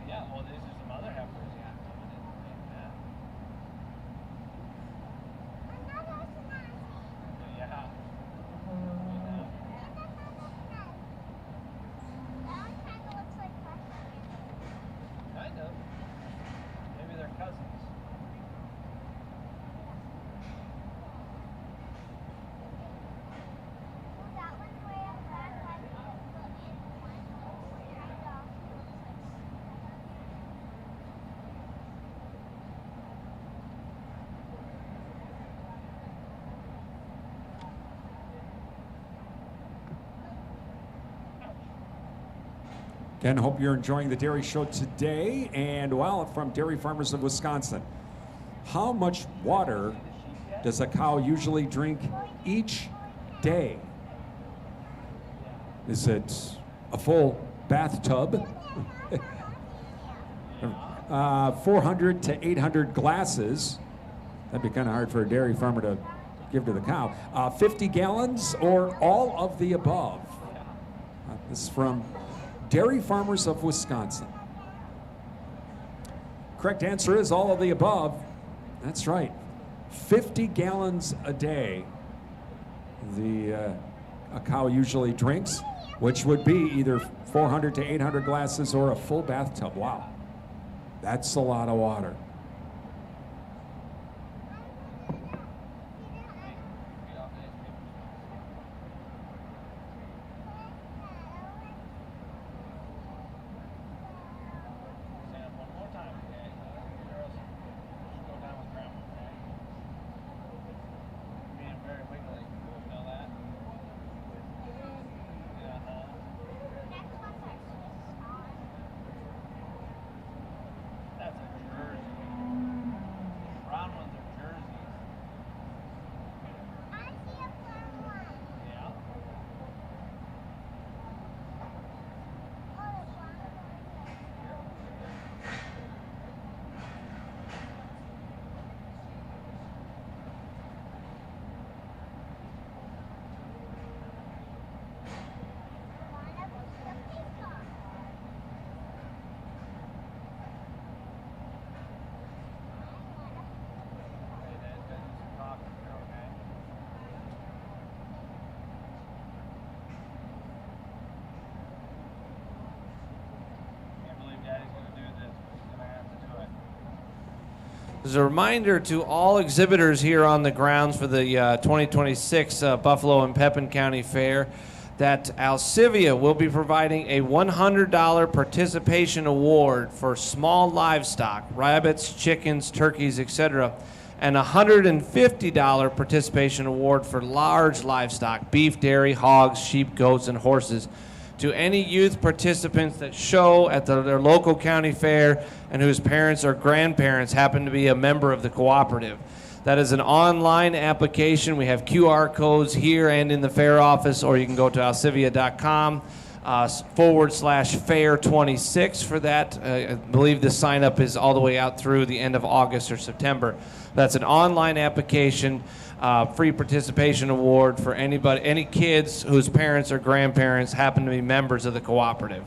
Yeah, well, these are some other heifers. Yeah, yeah. Kind of. Maybe they're cousins. Again, hope you're enjoying the Dairy Show today. And well, from Dairy Farmers of Wisconsin, how much water does a cow usually drink each day? Is it a full bathtub? 400 to 800 glasses. That'd be kind of hard for a dairy farmer to give to the cow. 50 gallons or all of the above? This is from Dairy Farmers of Wisconsin. Correct answer is all of the above. That's right. 50 gallons a day a cow usually drinks, which would be either 400 to 800 glasses or a full bathtub. Wow. That's a lot of water. As a reminder to all exhibitors here on the grounds for the 2026 Buffalo and Pepin County Fair that Alcivia will be providing a $100 participation award for small livestock, rabbits, chickens, turkeys, etc., and a $150 participation award for large livestock, beef, dairy, hogs, sheep, goats, and horses, to any youth participants that show at their local county fair and whose parents or grandparents happen to be a member of the cooperative. That is an online application. We have QR codes here and in the fair office, or you can go to alcivia.com /fair26 for that. I believe the sign up is all the way out through the end of August or September. That's an online application. Free participation award for any kids whose parents or grandparents happen to be members of the cooperative.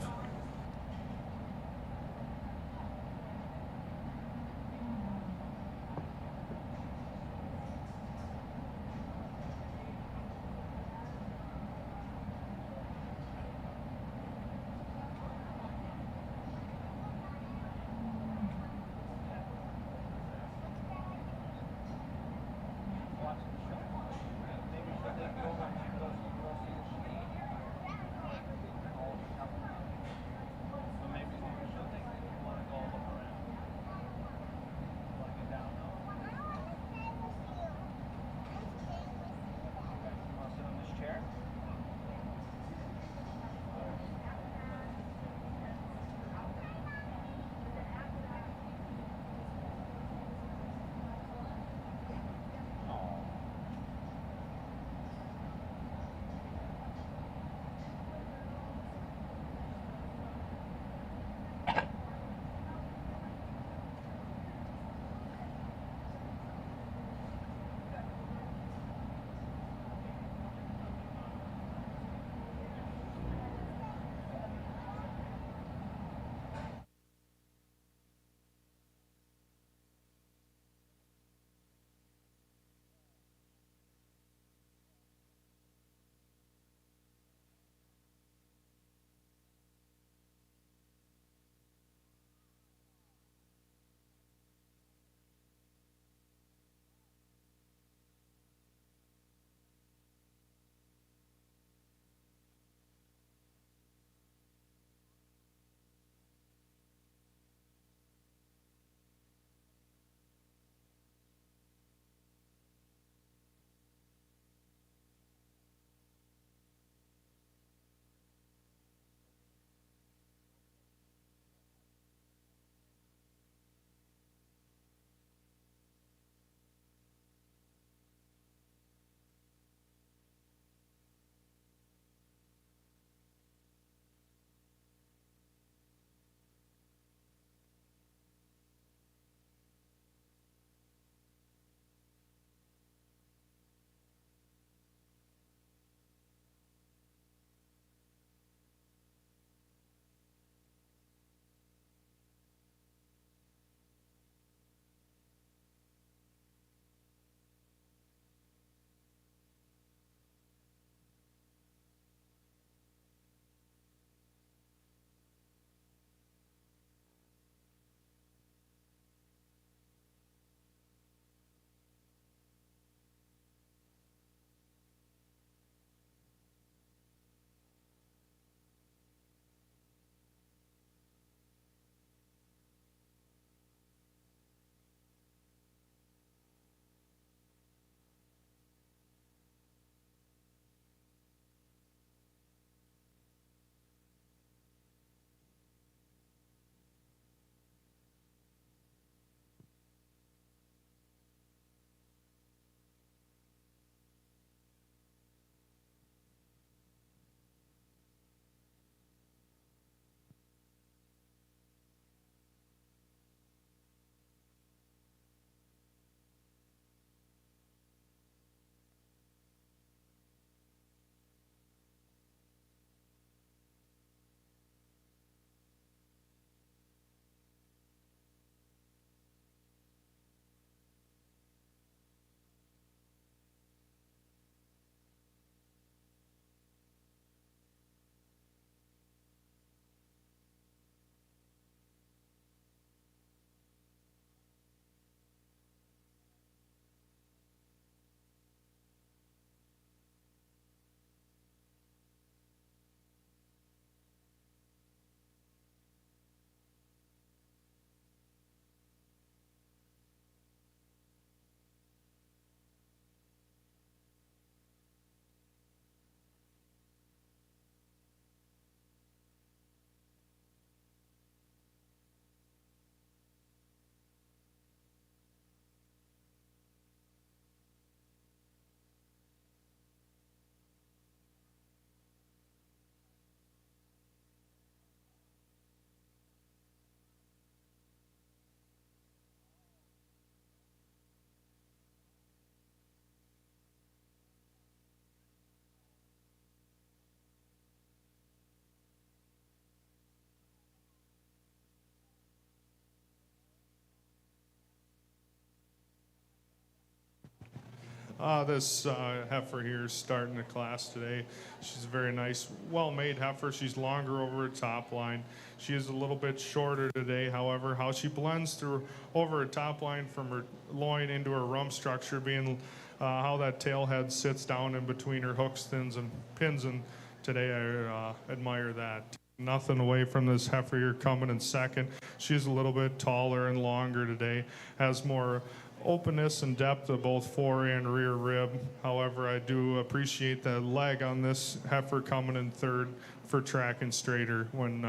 This heifer here is starting the class today. She's a very nice, well-made heifer. She's longer over her top line. She is a little bit shorter today. However, how she blends through over her top line from her loin into her rump structure, being how that tail head sits down in between her hooks, thins, and pins, and today I admire that. Nothing away from this heifer here coming in second. She's a little bit taller and longer today, has more openness and depth of both fore and rear rib. However, I do appreciate the leg on this heifer coming in third for tracking straighter when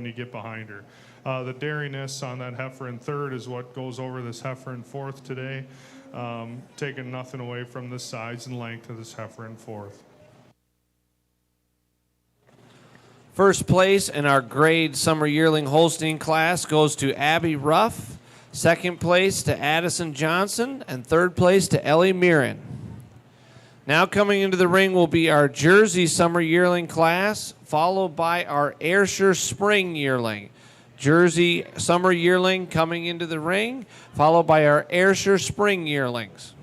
you get behind her. The dariness on that heifer in third is what goes over this heifer in fourth today, taking nothing away from the size and length of this heifer in fourth. First place in our grade summer yearling Holstein class goes to Abby Ruff. Second place to Addison Johnson, and third place to Ellie Mirren. Now coming into the ring will be our Jersey Summer Yearling class, followed by our Ayrshire Spring Yearling. Jersey Summer Yearling coming into the ring, followed by our Ayrshire Spring Yearlings.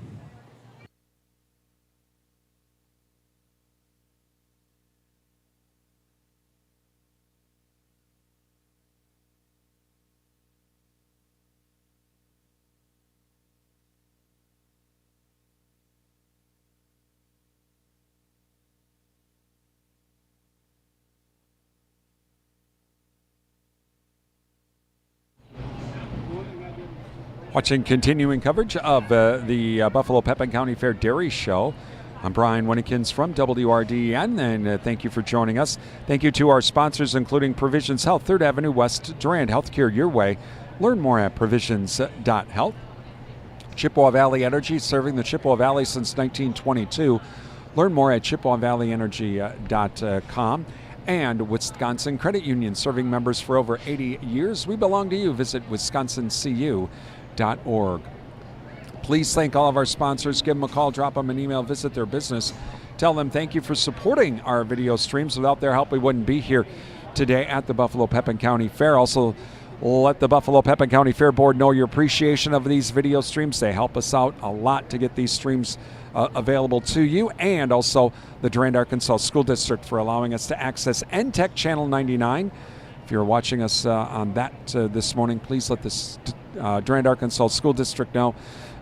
Watching continuing coverage of the Buffalo-Pepin County Fair Dairy Show. I'm Brian Winnekins from WRDN, and thank you for joining us. Thank you to our sponsors, including Provisions Health, 3rd Avenue West, Durand. Healthcare your way. Learn more at provisions.health. Chippewa Valley Energy, serving the Chippewa Valley since 1922. Learn more at chippewavalley.energy.com. And Wisconsin Credit Union, serving members for over 80 years. We belong to you. Visit wisconsincu.org. Please thank all of our sponsors. Give them a call, drop them an email, visit their business. Tell them thank you for supporting our video streams. Without their help, we wouldn't be here today at the Buffalo-Pepin County Fair. Also, let the Buffalo-Pepin County Fair Board know your appreciation of these video streams. They help us out a lot to get these streams available to you, and also the Durand, Arkansas School District for allowing us to access NTech Channel 99. If you're watching us on that this morning, please let the Durand, Arkansas School District know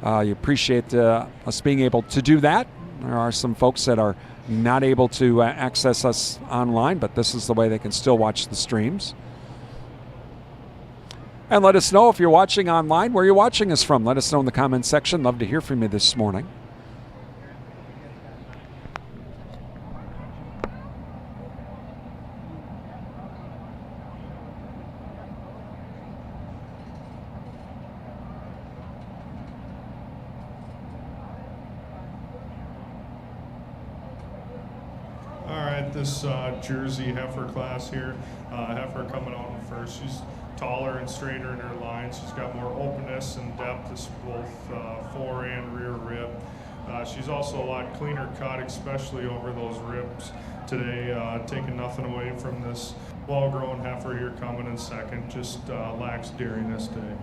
you appreciate us being able to do that. There are some folks that are not able to access us online, but this is the way they can still watch the streams. And let us know if you're watching online, where you're watching us from. Let us know in the comments section. Love to hear from you this morning. This Jersey heifer class here, heifer coming out in first. She's taller and straighter in her lines. She's got more openness and depth to both fore and rear rib. She's also a lot cleaner cut, especially over those ribs today, taking nothing away from this well-grown heifer here coming in second. Just lacks dairiness today.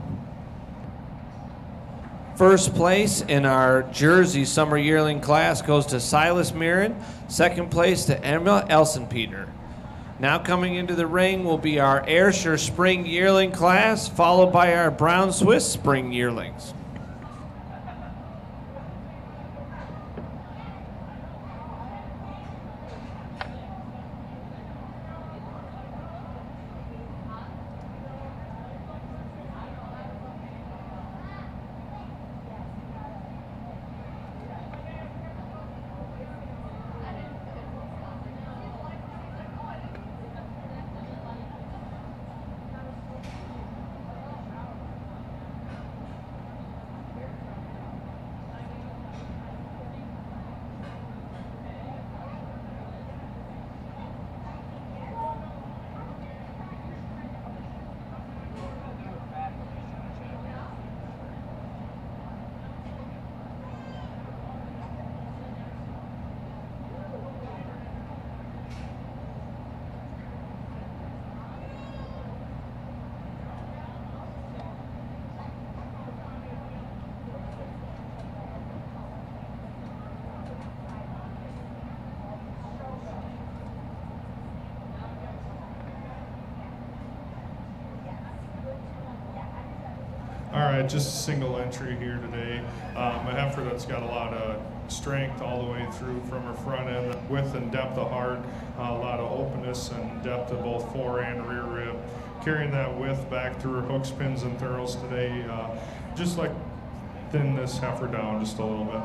First place in our Jersey Summer Yearling class goes to Silas Mirren. Second place to Emma Elsenpeter. Now coming into the ring will be our Ayrshire Spring Yearling class, followed by our Brown Swiss Spring Yearlings. right, just a single entry here today. A heifer that's got a lot of strength all the way through from her front end, width and depth of heart, a lot of openness and depth of both fore and rear rib. Carrying that width back through her hooks, pins, and thurls today, just like thin this heifer down just a little bit.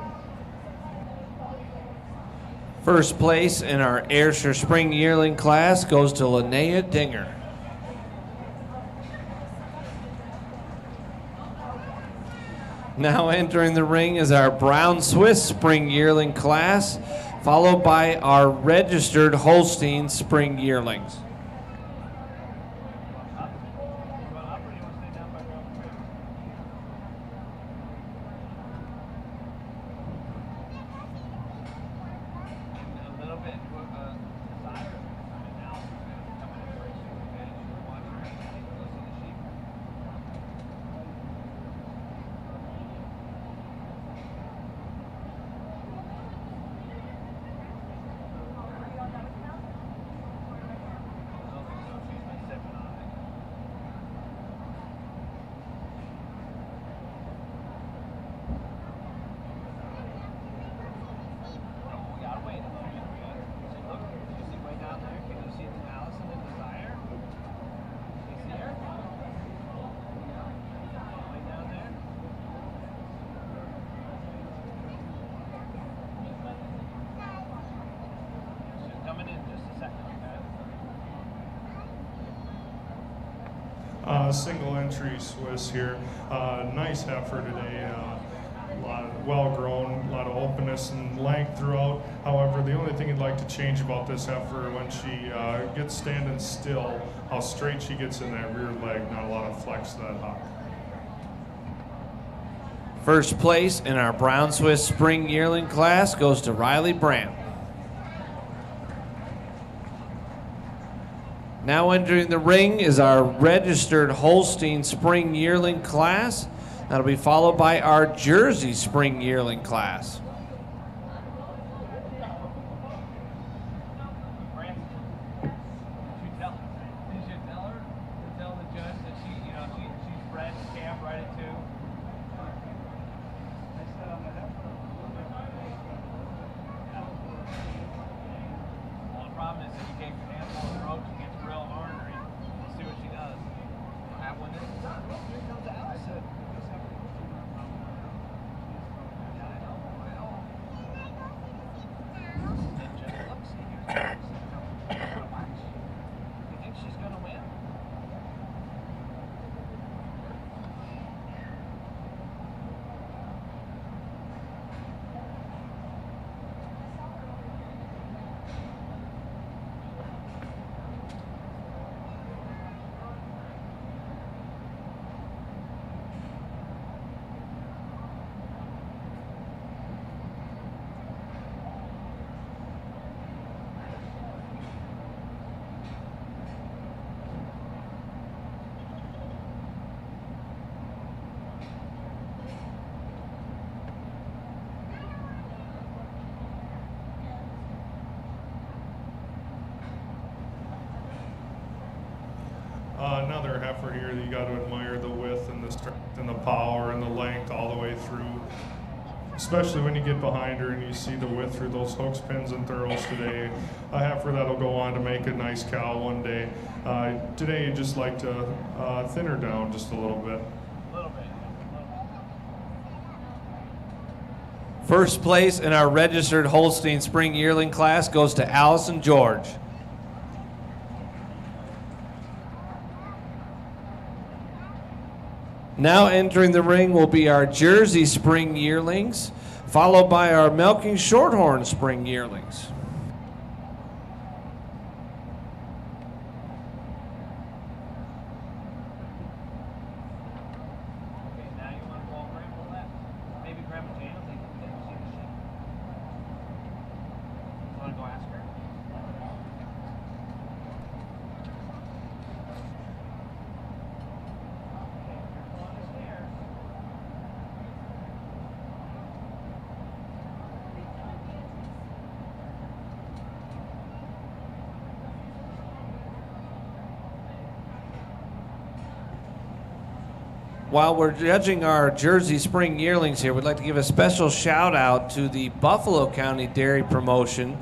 First place in our Ayrshire Spring Yearling class goes to Linnea Dinger. Now entering the ring is our Brown Swiss Spring Yearling class, followed by our registered Holstein Spring Yearlings. Single entry Swiss here. Nice heifer today. A lot of well grown, a lot of openness and length throughout. However, the only thing I'd like to change about this heifer when she gets standing still, how straight she gets in that rear leg, not a lot of flex to that hock. First place in our Brown Swiss Spring Yearling class goes to Riley Brandt. Now entering the ring is our registered Holstein Spring Yearling class. That'll be followed by our Jersey Spring Yearling class. Another heifer here that you got to admire the width and the strength and the power and the length all the way through, especially when you get behind her and you see the width through those hooks, pins, and thurls today. A heifer that'll go on to make a nice cow one day. Today you just like to thin her down just a little bit. First place in our registered Holstein Spring Yearling class goes to Allison George. Now entering the ring will be our Jersey Spring Yearlings, followed by our Milking Shorthorn Spring Yearlings. While we're judging our Jersey Spring yearlings here, we'd like to give a special shout out to the Buffalo County Dairy Promotion.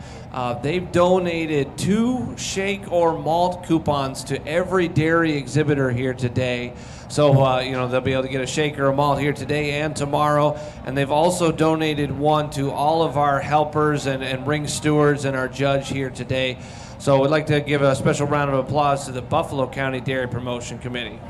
They've donated 2 shake or malt coupons to every dairy exhibitor here today. So, they'll be able to get a shake or a malt here today and tomorrow. And they've also donated 1 to all of our helpers and ring stewards and our judge here today. So we'd like to give a special round of applause to the Buffalo County Dairy Promotion Committee.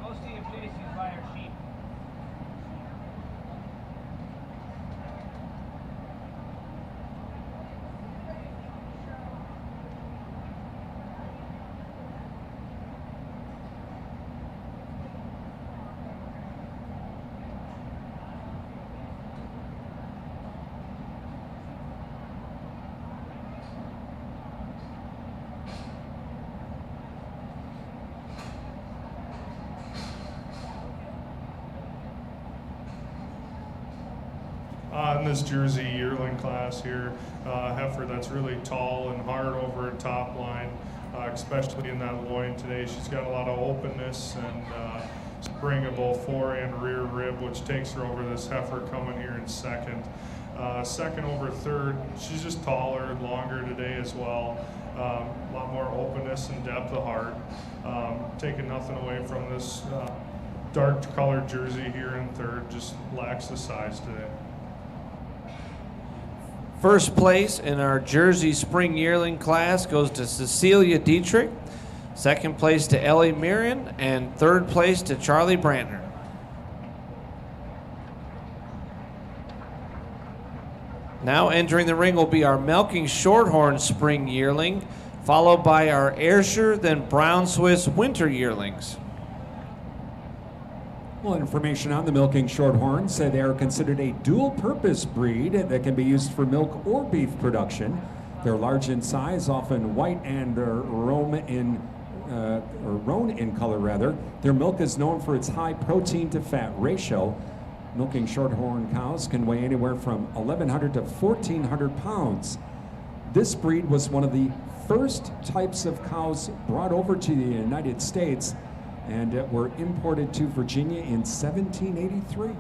Go see if Jason's by her sheep. In this Jersey yearling class here, heifer that's really tall and hard over her top line, especially in that loin today. She's got a lot of openness and spring of both fore and rear rib, which takes her over this heifer coming here in second. Second over third, she's just taller and longer today as well. A lot more openness and depth of heart. Taking nothing away from this dark colored jersey here in third, just lacks the size today. First place in our Jersey Spring Yearling class goes to Cecilia Dietrich. Second place to Ellie Marion. And third place to Charlie Brantner. Now entering the ring will be our Milking Shorthorn Spring Yearling, followed by our Ayrshire, then Brown Swiss Winter Yearlings. Well, information on the Milking Shorthorns. They are considered a dual-purpose breed that can be used for milk or beef production. They're large in size, often white and roan in color rather. Their milk is known for its high protein to fat ratio. Milking Shorthorn cows can weigh anywhere from 1,100 to 1,400 pounds. This breed was one of the first types of cows brought over to the United States and were imported to Virginia in 1783.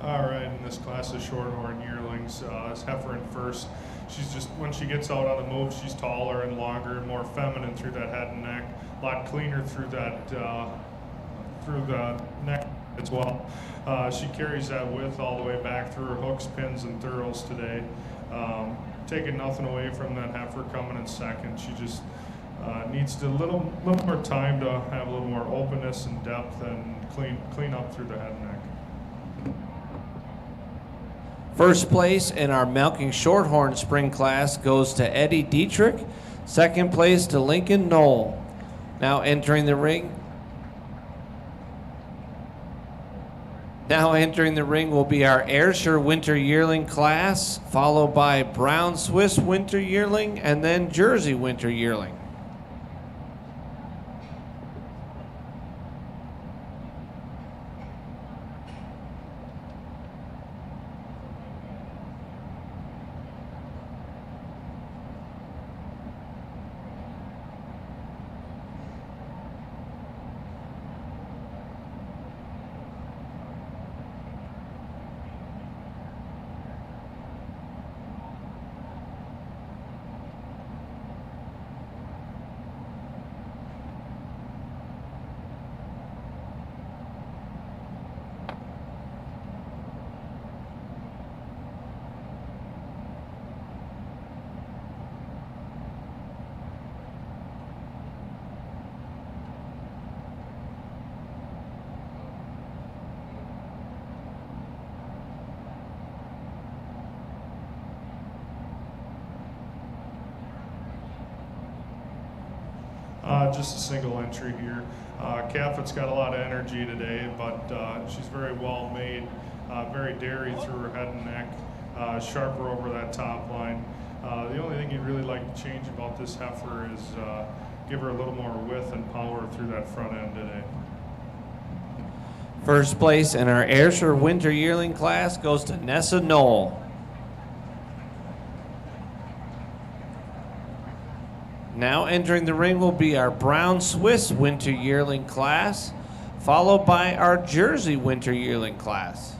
All right, in this class of Shorthorn yearlings, this heifer in first. She's just, when she gets out on the move, she's taller and longer, more feminine through that head and neck, a lot cleaner through that, through the neck as well. She carries that width all the way back through her hooks, pins, and thurls today. Taking nothing away from that heifer coming in second. She just needs a little more time to have a little more openness and depth and clean up through the head and neck. First place in our Milking Shorthorn Spring class goes to Eddie Dietrich. Second place to Lincoln Knoll. Now entering the ring. Now entering the ring will be our Ayrshire Winter Yearling class, followed by Brown Swiss Winter Yearling, and then Jersey Winter Yearling. Just a single entry here. Calf that's got a lot of energy today, but she's very well made, very dairy through her head and neck, sharper over that top line. The only thing you'd really like to change about this heifer is give her a little more width and power through that front end today. First place in our Ayrshire Winter Yearling class goes to Nessa Knoll. Now entering the ring will be our Brown Swiss Winter Yearling class, followed by our Jersey Winter Yearling class.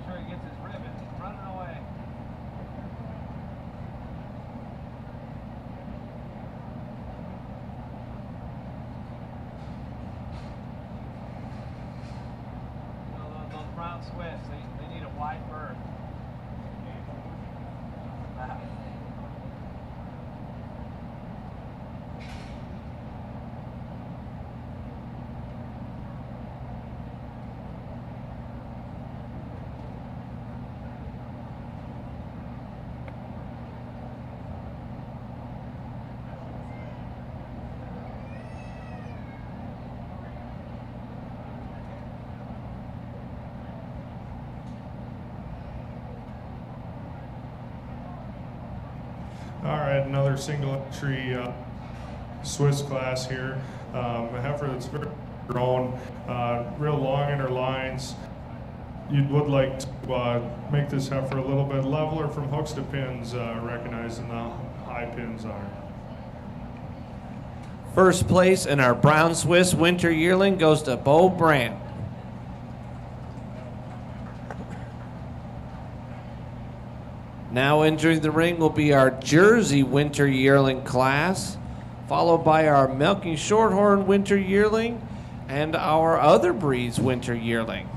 Sure he gets his ribbon. He's running away. You know, those brown Swiss, they need a wide berth. All right, another single entry Swiss class here. A heifer that's very grown, real long in her lines. You would like to make this heifer a little bit leveler from hooks to pins, recognizing the high pins on her. First place in our Brown Swiss Winter Yearling goes to Bo Brandt. Now entering the ring will be our Jersey Winter Yearling class, followed by our Milking Shorthorn Winter Yearling and our other breeds Winter Yearling.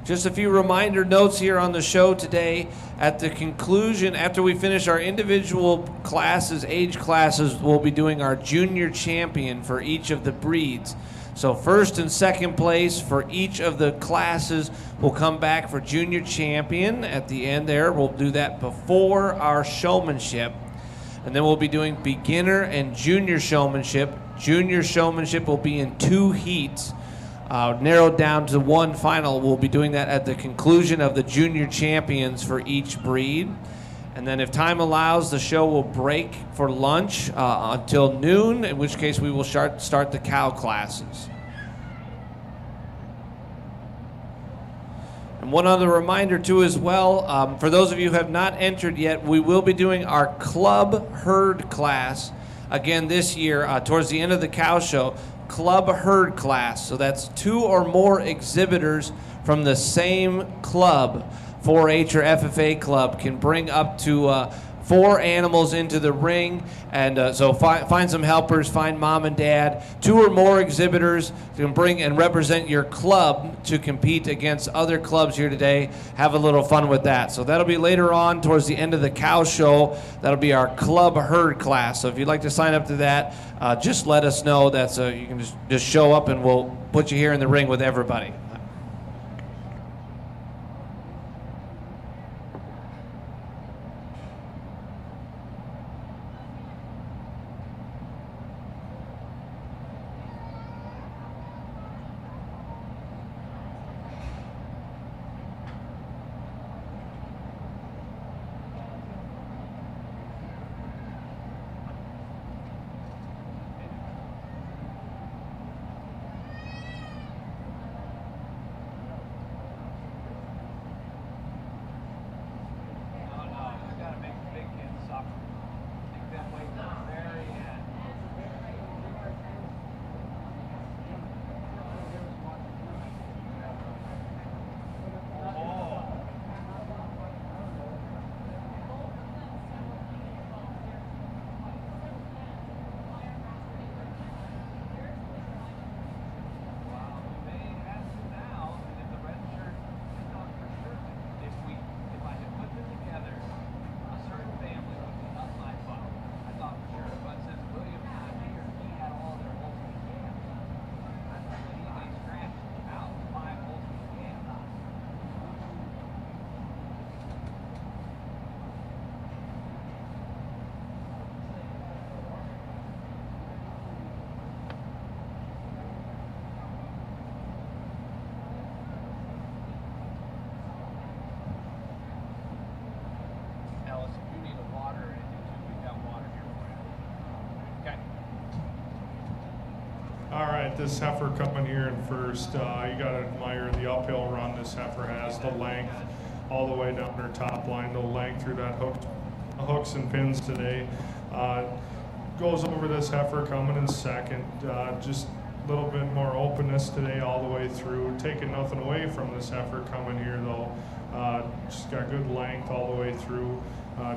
Just a few reminder notes here on the show today. At the conclusion, after we finish our individual classes, age classes, we'll be doing our junior champion for each of the breeds. So first and second place for each of the classes will come back for junior champion at the end there. We'll do that before our showmanship. And then we'll be doing beginner and junior showmanship. Junior showmanship will be in 2 heats. Narrowed down to 1 final. We'll be doing that at the conclusion of the junior champions for each breed. And then if time allows, the show will break for lunch until noon, in which case we will start the cow classes. And one other reminder too as well, for those of you who have not entered yet, we will be doing our club herd class again this year towards the end of the cow show. Club herd class. So that's 2 or more exhibitors from the same club, 4-H or FFA club, can bring up to 4 animals into the ring. And so find some helpers, find mom and dad. 2 or more exhibitors can bring and represent your club to compete against other clubs here today. Have a little fun with that. So that'll be later on towards the end of the cow show. That'll be our club herd class. So if you'd like to sign up to that, just let us know. That's you can just show up and we'll put you here in the ring with everybody. All right, this heifer coming here in first. You got to admire the uphill run this heifer has, the length all the way down her top line, the length through that hooks and pins today. Goes over this heifer coming in second. Just a little bit more openness today all the way through. Taking nothing away from this heifer coming here though. Just got good length all the way through.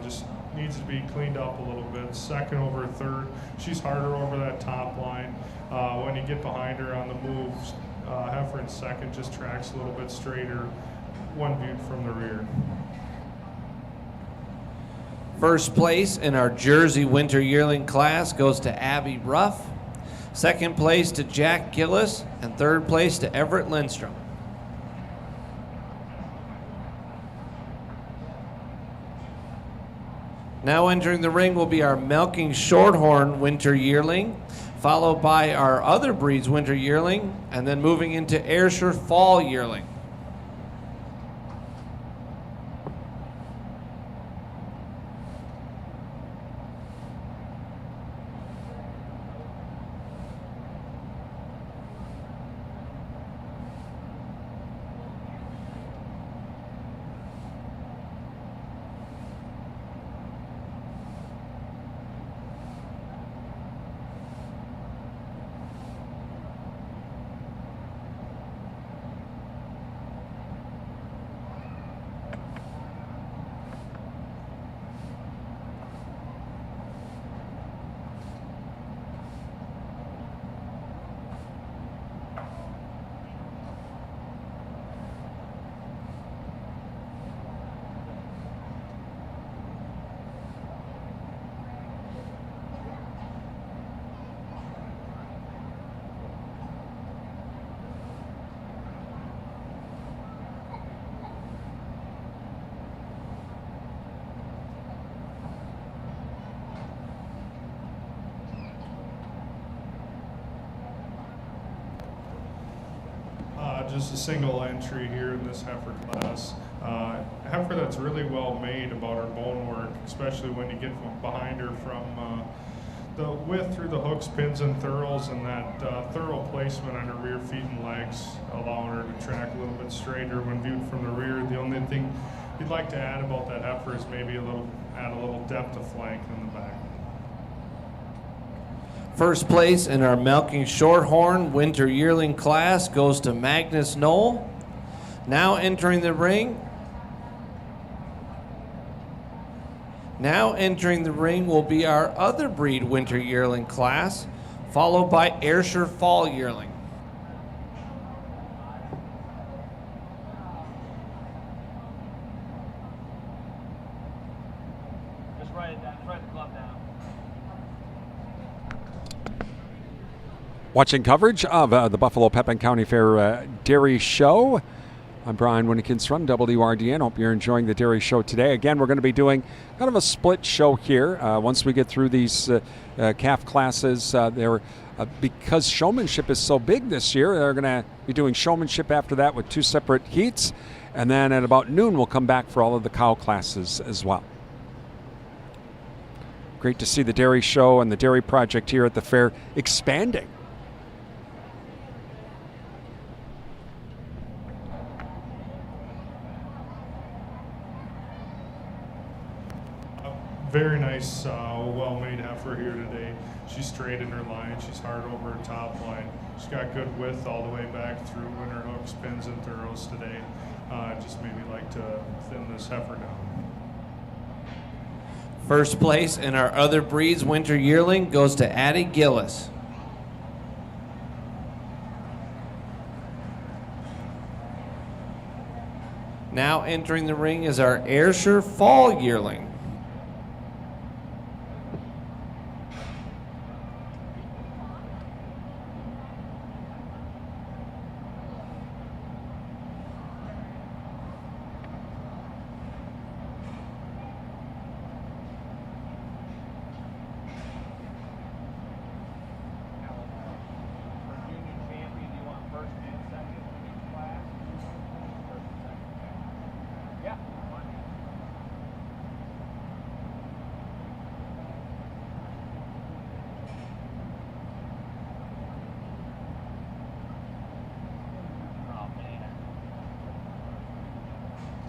Just needs to be cleaned up a little bit. Second over third. She's harder over that top line. When you get behind her on the moves, heifer in second just tracks a little bit straighter when viewed from the rear. First place in our Jersey Winter Yearling class goes to Abby Ruff. Second place to Jack Gillis. And third place to Everett Lindstrom. Now entering the ring will be our Milking Shorthorn Winter Yearling, followed by our other breeds Winter Yearling, and then moving into Ayrshire Fall Yearling. Just a single entry here in this heifer class. Heifer that's really well made about her bone work, especially when you get behind her from The width through the hooks, pins, and thurls, and that thorough placement on her rear feet and legs, allowing her to track a little bit straighter when viewed from the rear. The only thing you'd like to add about that heifer is maybe add a little depth of flank in the back. First place in our Milking Shorthorn Winter Yearling class goes to Magnus Knoll. Now entering the ring. Now entering the ring will be our other breed Winter Yearling class, followed by Ayrshire Fall Yearling. Just write it down. Just write the club down. Watching coverage of the Buffalo-Pepin County Fair Dairy Show. I'm Brian Winnikins from WRDN. Hope you're enjoying the Dairy Show today. Again, we're going to be doing kind of a split show here. Once we get through these calf classes, because showmanship is so big this year, they're going to be doing showmanship after that with 2 separate heats. And then at about noon, we'll come back for all of the cow classes as well. Great to see the Dairy Show and the Dairy Project here at the fair expanding. Very nice, well-made heifer here today. She's straight in her line. She's hard over her top line. She's got good width all the way back through in her hooks, pins, and thurls today. Just maybe like to thin this heifer down. First place in our other breeds Winter Yearling goes to Addie Gillis. Now entering the ring is our Ayrshire Fall Yearling. For junior champion, you want first and second in each class? First and second, okay. Yeah, fine. Oh, man.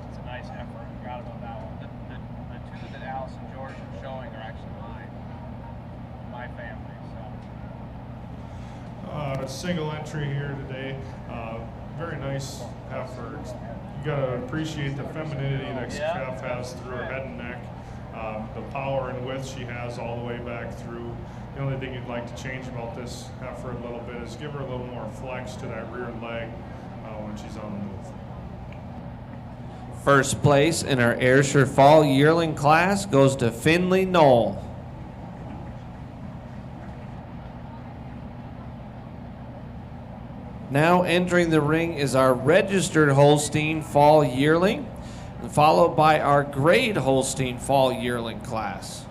It's a nice effort. I'm proud about that one. The 2 that Alice and George are showing are actually mine. My family, so. Single entry here today. Very nice heifer. You gotta appreciate the femininity that calf has through her head and neck. The power and width she has all the way back through. The only thing you'd like to change about this heifer a little bit is give her a little more flex to that rear leg when she's on the move. First place in our Ayrshire Fall Yearling class goes to Finley Knoll. Now entering the ring is our registered Holstein Fall Yearling, followed by our grade Holstein Fall Yearling class.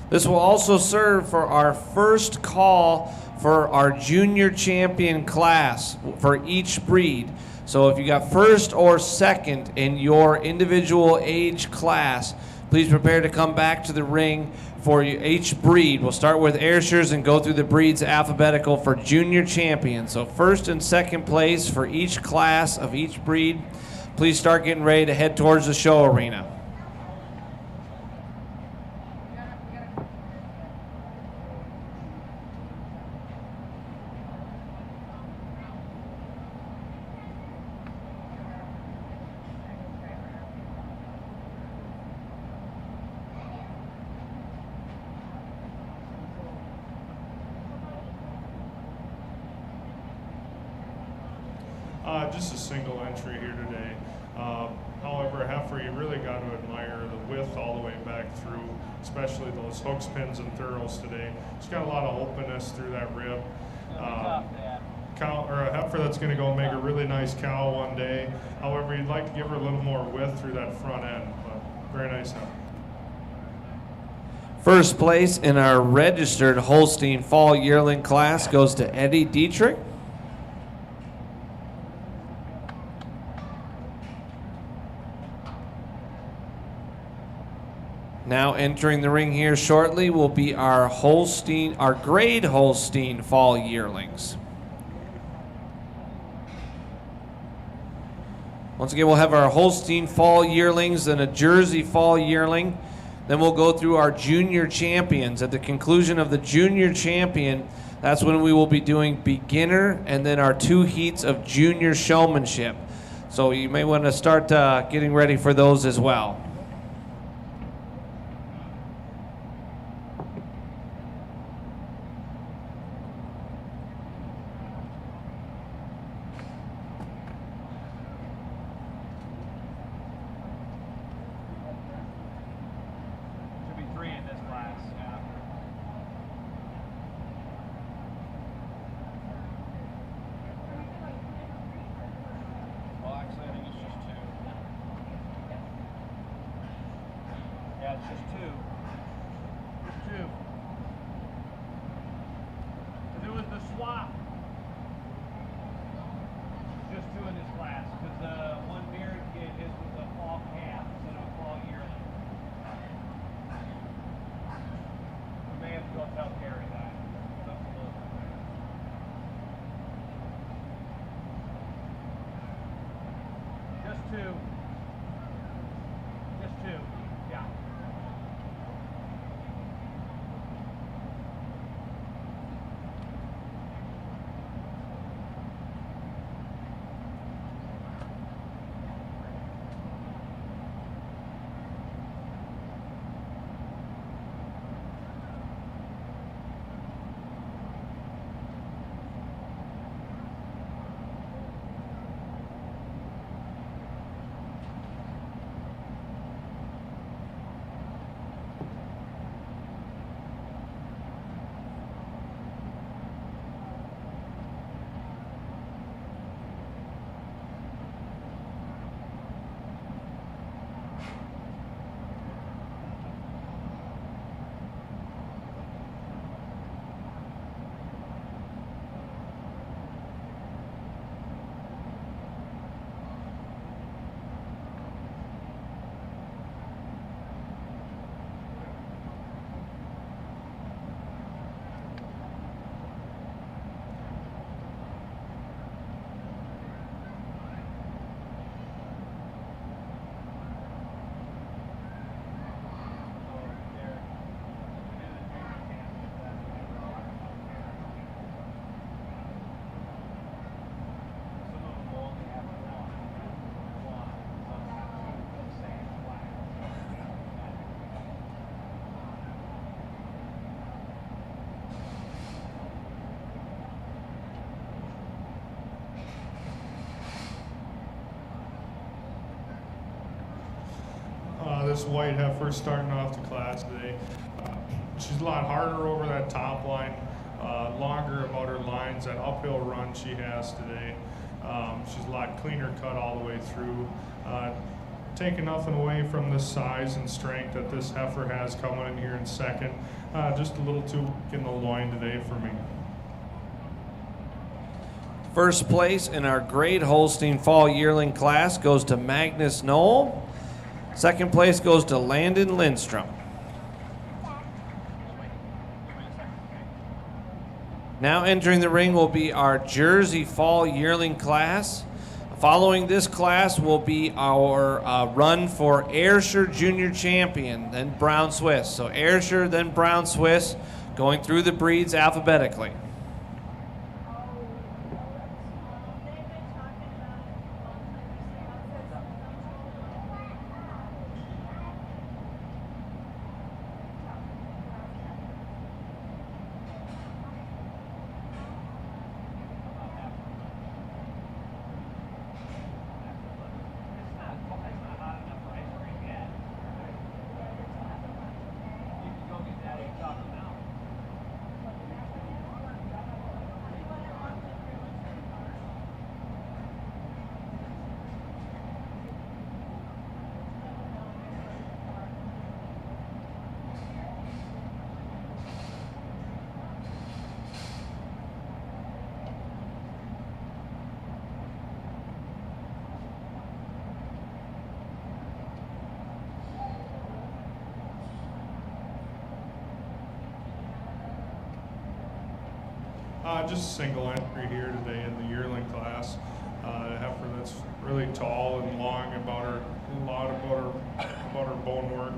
This will also serve for our first call for our junior champion class for each breed. So if you got first or second in your individual age class, please prepare to come back to the ring for each breed. We'll start with Ayrshires and go through the breeds alphabetical for junior champions. So first and second place for each class of each breed. Please start getting ready to head towards the show arena. Just a single entry here today. However, heifer, you really got to admire the width all the way back through, especially those hooks, pins, and thurls today. She's got a lot of openness through that rib. Cow, or a heifer that's going to go make a really nice cow one day. However, you'd like to give her a little more width through that front end, but very nice heifer. First place in our registered Holstein Fall Yearling class goes to Eddie Dietrich. Now entering the ring here shortly will be our grade Holstein fall yearlings. Once again, we'll have our Holstein fall yearlings and a Jersey fall yearling. Then we'll go through our junior champions. At the conclusion of the junior champion, that's when we will be doing beginner and then our 2 heats of junior showmanship. So you may want to start getting ready for those as well. Should be 3 in this class. Yeah. Well, actually, I think it's just 2. Yeah, it's just 2. Just 2. If it was the swap, just 2 in this class, because the one mirror kid is with the fall calf instead of a fall yearling. We may have to go tell Gary that. Just 2. Just 2. Yeah. This white heifer starting off the class today. She's a lot harder over that top line, longer about her lines, that uphill run she has today. She's a lot cleaner cut all the way through. Taking nothing away from the size and strength that this heifer has coming in here in second. Just a little too weak in the loin today for me. First place in our grade Holstein fall yearling class goes to Magnus Knoll. Second place goes to Landon Lindstrom. Now entering the ring will be our Jersey fall yearling class. Following this class will be our run for Ayrshire Junior Champion, then Brown Swiss. So Ayrshire, then Brown Swiss, going through the breeds alphabetically. Just a single entry here today in the yearling class. A heifer that's really tall and long, about her bone work.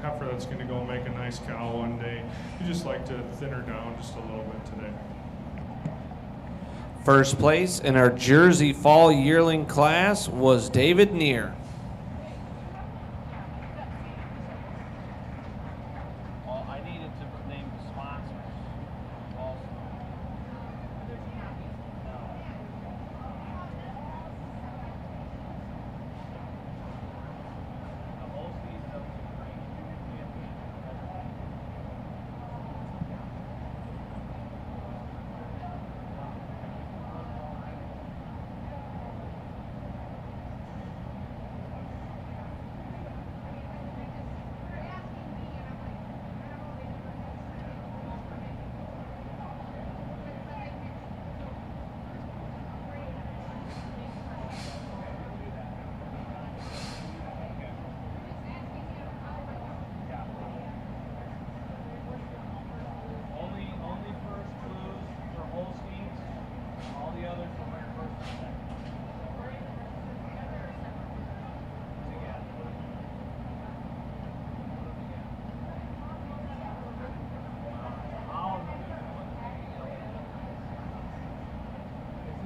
Heifer that's going to go make a nice cow one day. You just like to thin her down just a little bit today. First place in our Jersey Fall yearling class was David Neer. Well, I needed to name the sponsors also. The Holstein of the Great Champion. Only first clues for Holsteins. All the others will wear first and second.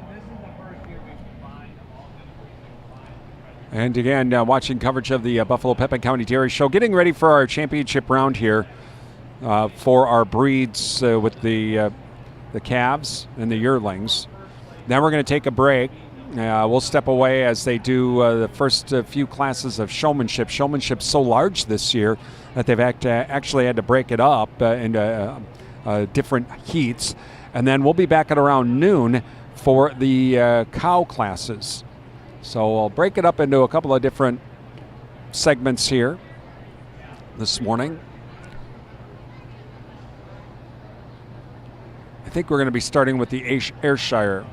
This is the first year we've combined all the And again, watching coverage of the Buffalo-Pepin County Dairy Show, getting ready for our championship round here for our breeds with the calves and the yearlings. Then we're going to take a break. We'll step away as they do the first few classes of showmanship. Showmanship's so large this year that they've actually had to break it up into different heats. And then we'll be back at around noon for the cow classes. So I'll break it up into a couple of different segments here this morning. I think we're going to be starting with the Ayrshire.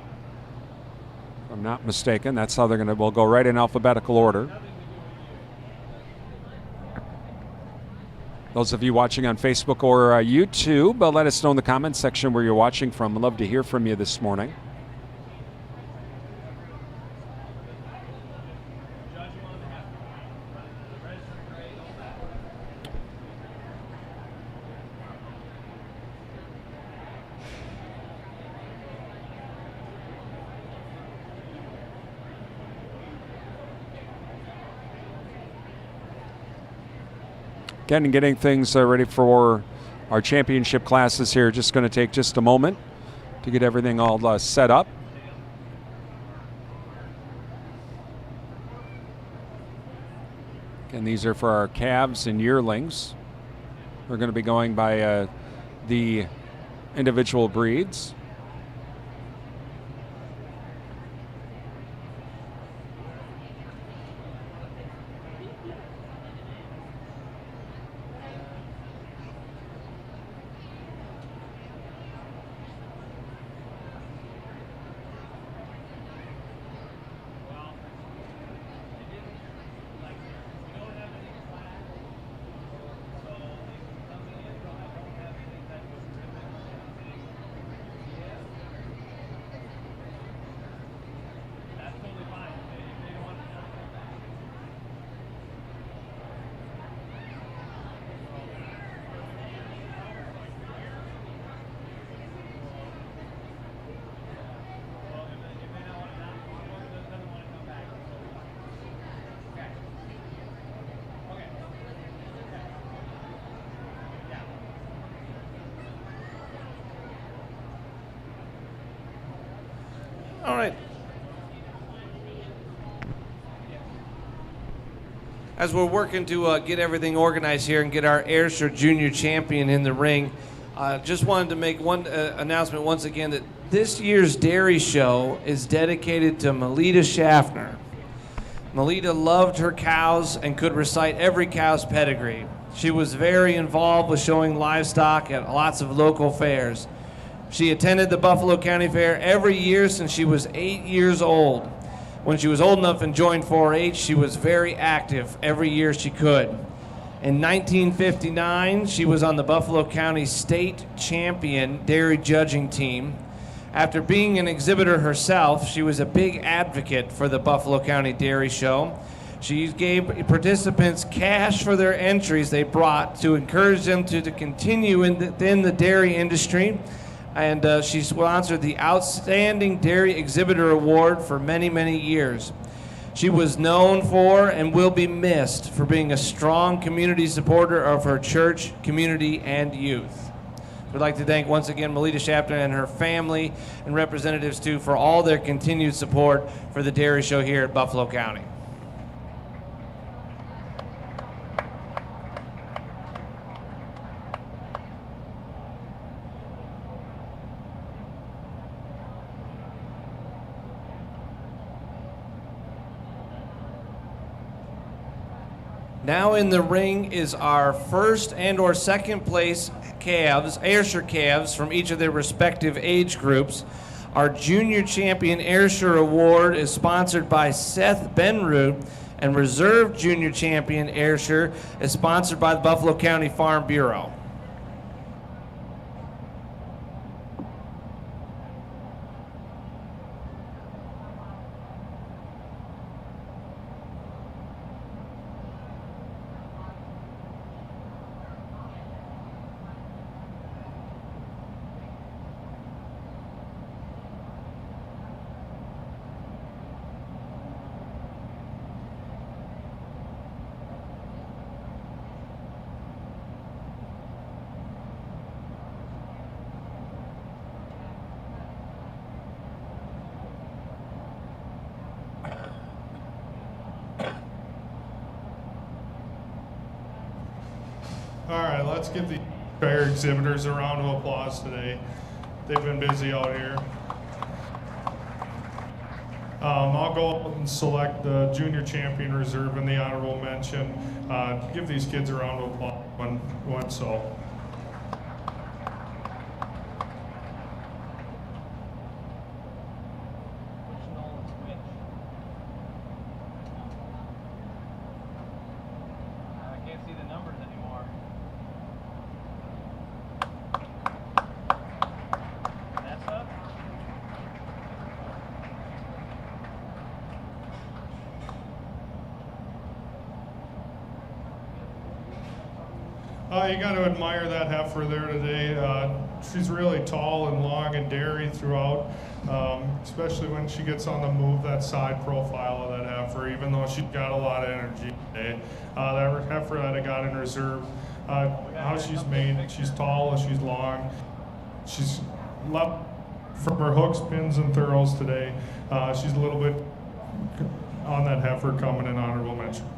If I'm not mistaken, that's how we'll go right in alphabetical order. Those of you watching on Facebook or YouTube, let us know in the comments section where you're watching from. I'd love to hear from you this morning. Again, getting things ready for our championship classes here. Just going to take just a moment to get everything all set up. And these are for our calves and yearlings. We're going to be going by the individual breeds. All right. As we're working to get everything organized here and get our Ayrshire Junior Champion in the ring, just wanted to make one announcement once again that this year's dairy show is dedicated to Melita Schaffner. Melita loved her cows and could recite every cow's pedigree. She was very involved with showing livestock at lots of local fairs. She attended the Buffalo County Fair every year since she was 8 years old. When she was old enough and joined 4-H, she was very active every year she could. In 1959, she was on the Buffalo County State Champion Dairy Judging Team. After being an exhibitor herself, she was a big advocate for the Buffalo County Dairy Show. She gave participants cash for their entries they brought to encourage them to continue within the dairy industry. And she sponsored the Outstanding Dairy Exhibitor Award for many, many years. She was known for and will be missed for being a strong community supporter of her church, community, and youth. We'd like to thank once again Melita Shapton and her family and representatives too for all their continued support for the dairy show here at Buffalo County. Now in the ring is our first and or second place calves, Ayrshire calves from each of their respective age groups. Our Junior Champion Ayrshire Award is sponsored by Seth Benrud, and Reserve Junior Champion Ayrshire is sponsored by the Buffalo County Farm Bureau. All right, let's give the entire exhibitors a round of applause today. They've been busy out here. I'll go and select the Junior Champion Reserve and the Honorable Mention. Give these kids a round of applause when so. I can't see the numbers anymore. That's up. You got to admire that heifer there today. She's really tall and long and dairy throughout, especially when she gets on the move, that side profile of that heifer, even though she's got a lot of energy today. That heifer that I got in reserve, how she's made, she's tall, she's long. She's left from her hooks, pins, and thorough today. She's a little bit on that heifer coming in honorable mention.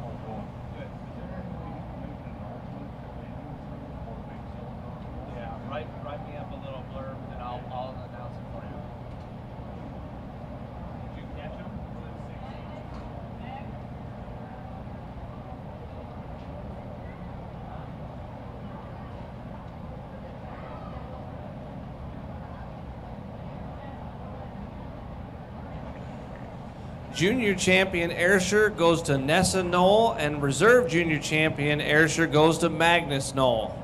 Yeah, write me up a little blurb and I'll announce it for you. Did you catch him? Junior Champion Ayrshire goes to Nessa Knoll, and Reserve Junior Champion Ayrshire goes to Magnus Knoll.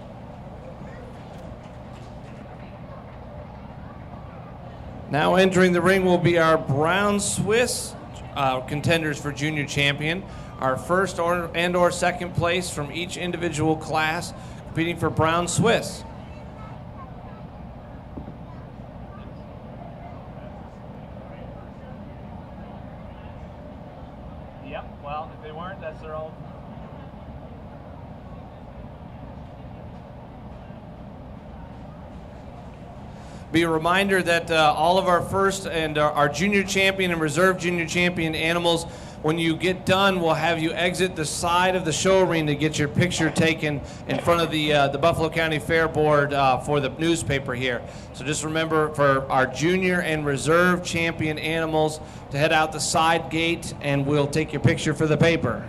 Now entering the ring will be our Brown Swiss contenders for Junior Champion. Our first or second place from each individual class competing for Brown Swiss. Yep, well, if they weren't, that's their own. Be a reminder that all of our first and our Junior Champion and Reserve Junior Champion animals, when you get done, we'll have you exit the side of the show arena to get your picture taken in front of the Buffalo County Fair Board for the newspaper here. So just remember for our Junior and Reserve Champion animals to head out the side gate, and we'll take your picture for the paper.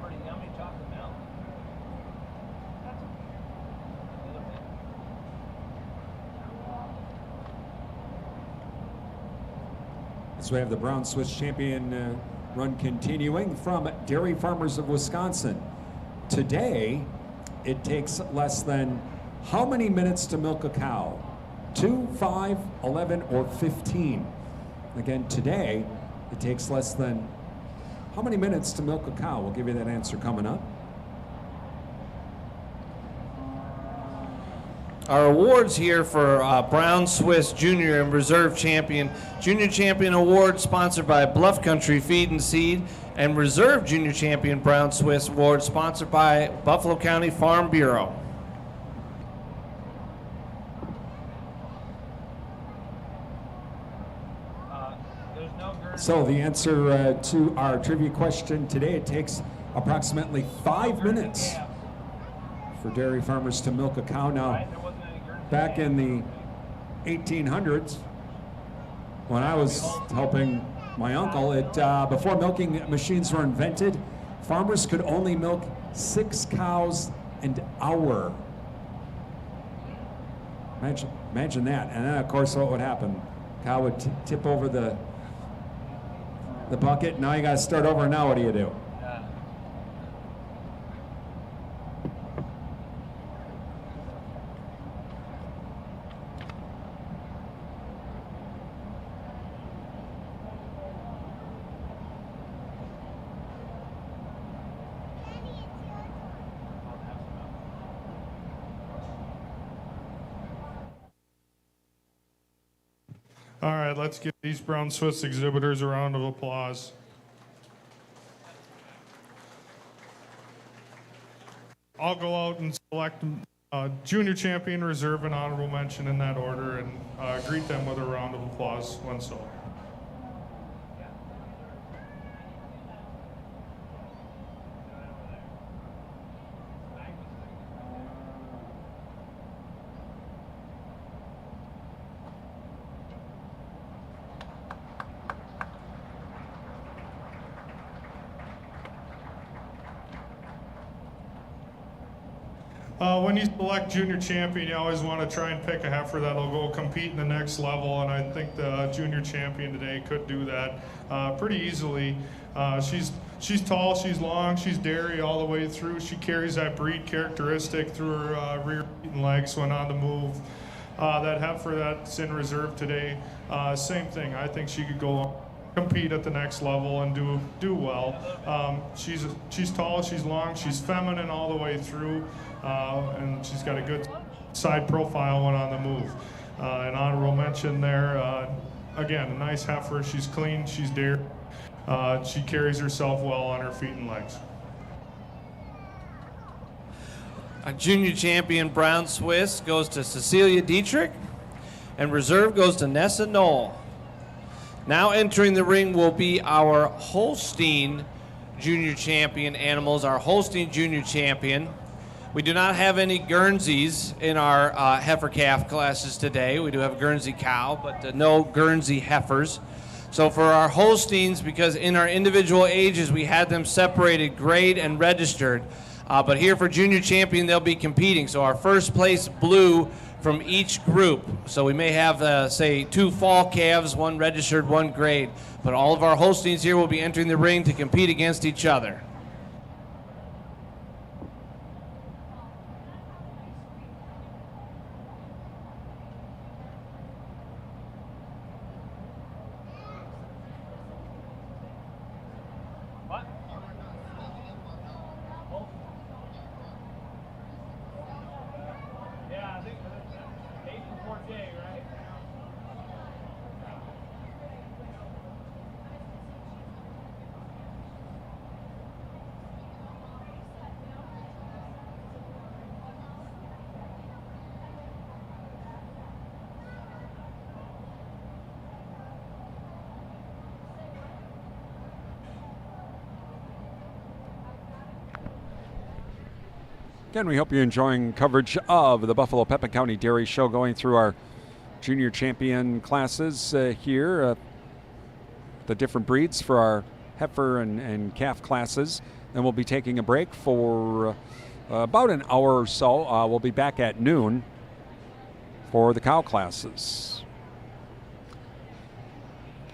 Pretty yummy chocolate. So we have the Brown Swiss Champion run continuing from Dairy Farmers of Wisconsin. Today, it takes less than how many minutes to milk a cow? 2, 5, 11, or 15? Again, today, it takes less than how many minutes to milk a cow? We'll give you that answer coming up. Our awards here for Brown Swiss Junior and Reserve Champion. Junior Champion Award sponsored by Bluff Country Feed and Seed, and Reserve Junior Champion Brown Swiss Award sponsored by Buffalo County Farm Bureau. So the answer to our trivia question today, it takes approximately 5 minutes for dairy farmers to milk a cow. Now, back in the 1800s, when I was helping my uncle, before milking machines were invented, farmers could only milk 6 cows an hour. Imagine that. And then, of course, what would happen? Cow would tip over the bucket. Now you got to start over. Now what do you do? All right, let's give these Brown Swiss exhibitors a round of applause. I'll go out and select Junior Champion, Reserve, and Honorable Mention in that order, and greet them with a round of applause when so. When you select Junior Champion, you always want to try and pick a heifer that'll go compete in the next level, and I think the Junior Champion today could do that pretty easily. She's tall, she's long, she's dairy all the way through. She carries that breed characteristic through her rear feet and legs when on the move. That heifer that's in reserve today, same thing. I think she could go compete at the next level and do well. She's tall, she's long, she's feminine all the way through. And she's got a good side profile when on the move. An honorable mention there, again, a nice heifer. She's clean, she's dairy. She carries herself well on her feet and legs. Our Junior Champion Brown Swiss goes to Cecilia Dietrich, and Reserve goes to Nessa Knoll. Now entering the ring will be our Holstein Junior Champion animals, our Holstein Junior Champion. We do not have any Guernseys in our heifer calf classes today. We do have a Guernsey cow, but no Guernsey heifers. So for our Holsteins, because in our individual ages we had them separated, grade, and registered, but here for Junior Champion they'll be competing. So our first place blue from each group. So we may have, say, 2 fall calves, 1 registered, 1 grade, but all of our Holsteins here will be entering the ring to compete against each other. Again, we hope you're enjoying coverage of the Buffalo-Pepin County Dairy Show, going through our Junior Champion classes here, the different breeds for our heifer and calf classes. Then we'll be taking a break for about an hour or so. We'll be back at noon for the cow classes.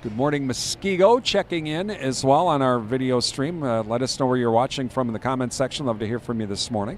Good morning, Muskego, checking in as well on our video stream. Let us know where you're watching from in the comments section. Love to hear from you this morning.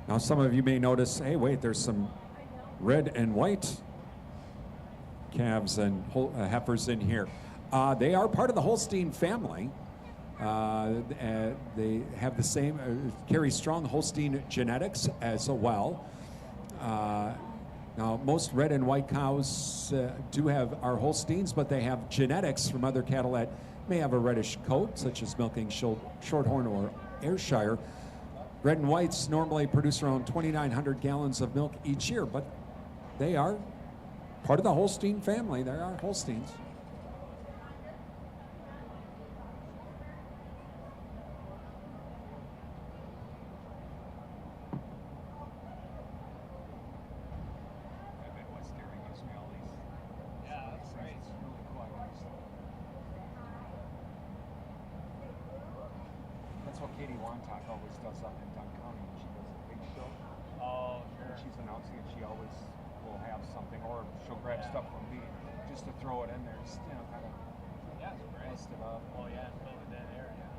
Now, some of you may notice, hey, wait, there's some red and white calves and heifers in here. They are part of the Holstein family. They have the same, carry strong Holstein genetics as well. Now, most red and white cows do have our Holsteins, but they have genetics from other cattle that may have a reddish coat, such as milking Shorthorn or Ayrshire. Red and whites normally produce around 2,900 gallons of milk each year, but they are part of the Holstein family. They are Holsteins. That's what Katie Wontok always does up in Dunn County when she does a big show. Oh, sure. When she's announcing it, she always will have something, or she'll grab stuff from me just to throw it in there, just, you know, kind of bust it up. Oh, yeah, it's building that area.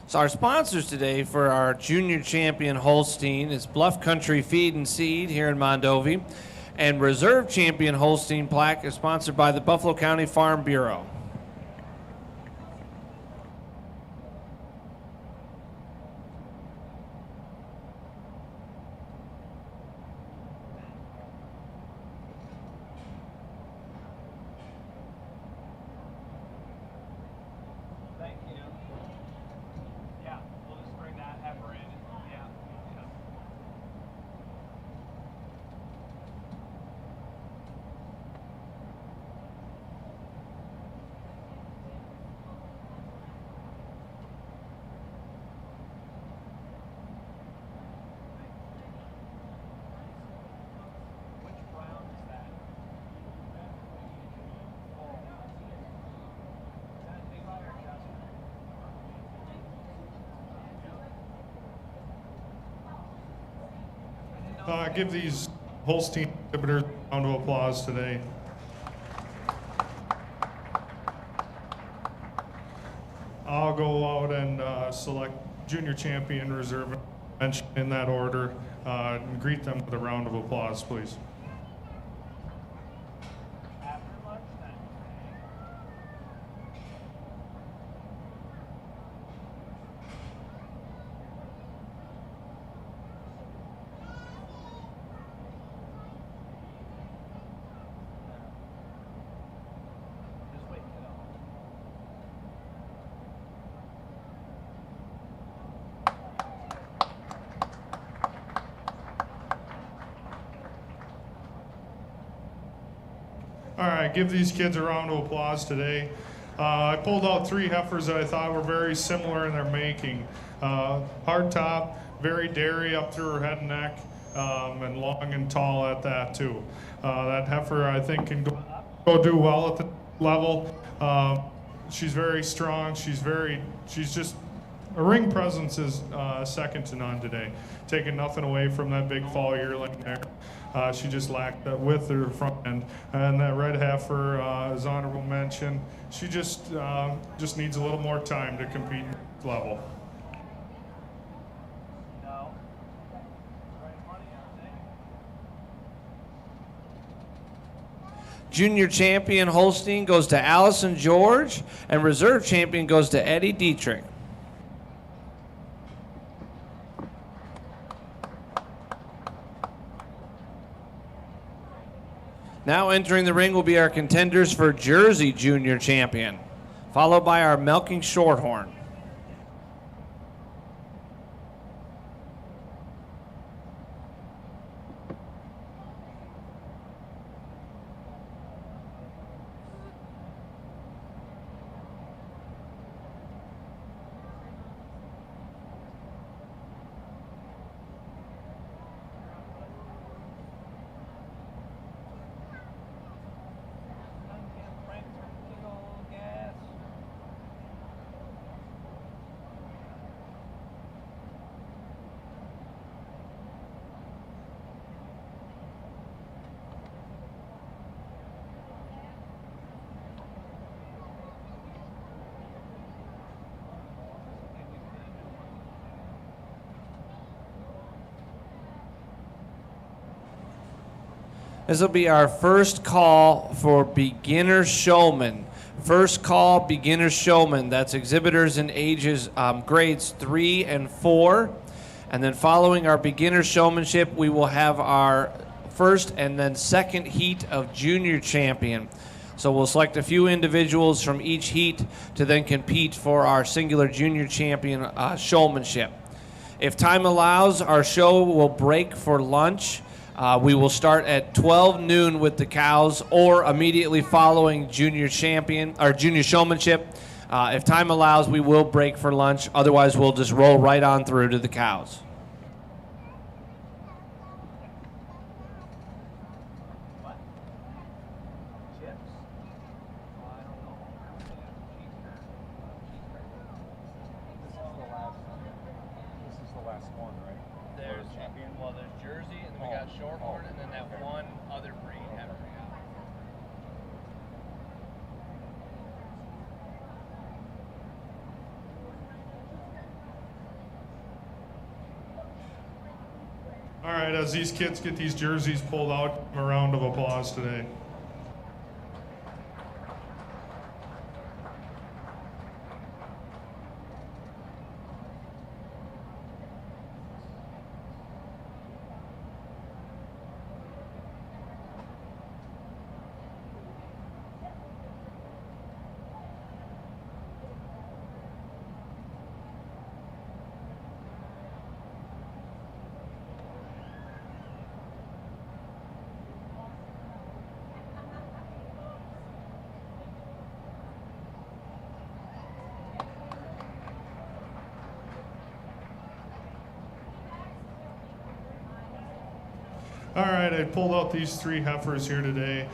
So our sponsors today for our junior champion Holstein is Bluff Country Feed and Seed here in Mondovi, and reserve champion Holstein plaque is sponsored by the Buffalo County Farm Bureau. Thank you. Yeah, we'll just bring that heifer in. Yeah. Yeah. Which brown is that? Oh. Is that Levi or Justin? Give these Holstein exhibitors a round of applause today. I'll go out and select junior champion, reserve, bench in that order, and greet them with a round of applause, please. After lunch then? Just wait, kiddo. All right, give these kids a round of applause today. I pulled out 3 heifers that I thought were very similar in their making. Hard top, very dairy up through her head and neck, and long and tall at that too. That heifer I think can go do well at the level. She's very strong. She's just, her ring presence is second to none today. Taking nothing away from that big fall yearling there. She just lacked that width at her front end. And that red heifer is honorable mention. She just needs a little more time to compete level. Junior champion Holstein goes to Allison George, and reserve champion goes to Eddie Dietrich. Now entering the ring will be our contenders for Jersey Junior Champion, followed by our Milking Shorthorn. This will be our first call for beginner showman. First call, beginner showman. That's exhibitors in ages grades 3 and 4. And then following our beginner showmanship, we will have our first and then second heat of junior champion. So we'll select a few individuals from each heat to then compete for our singular junior champion showmanship. If time allows, our show will break for lunch. We will start at 12 noon with the cows, or immediately following junior champion or junior showmanship. If time allows, we will break for lunch. Otherwise, we'll just roll right on through to the cows. Shorthorn, and then that one other breed heifer. All right, as these kids get these jerseys pulled out, a round of applause today. All right, I pulled out these 3 heifers here today.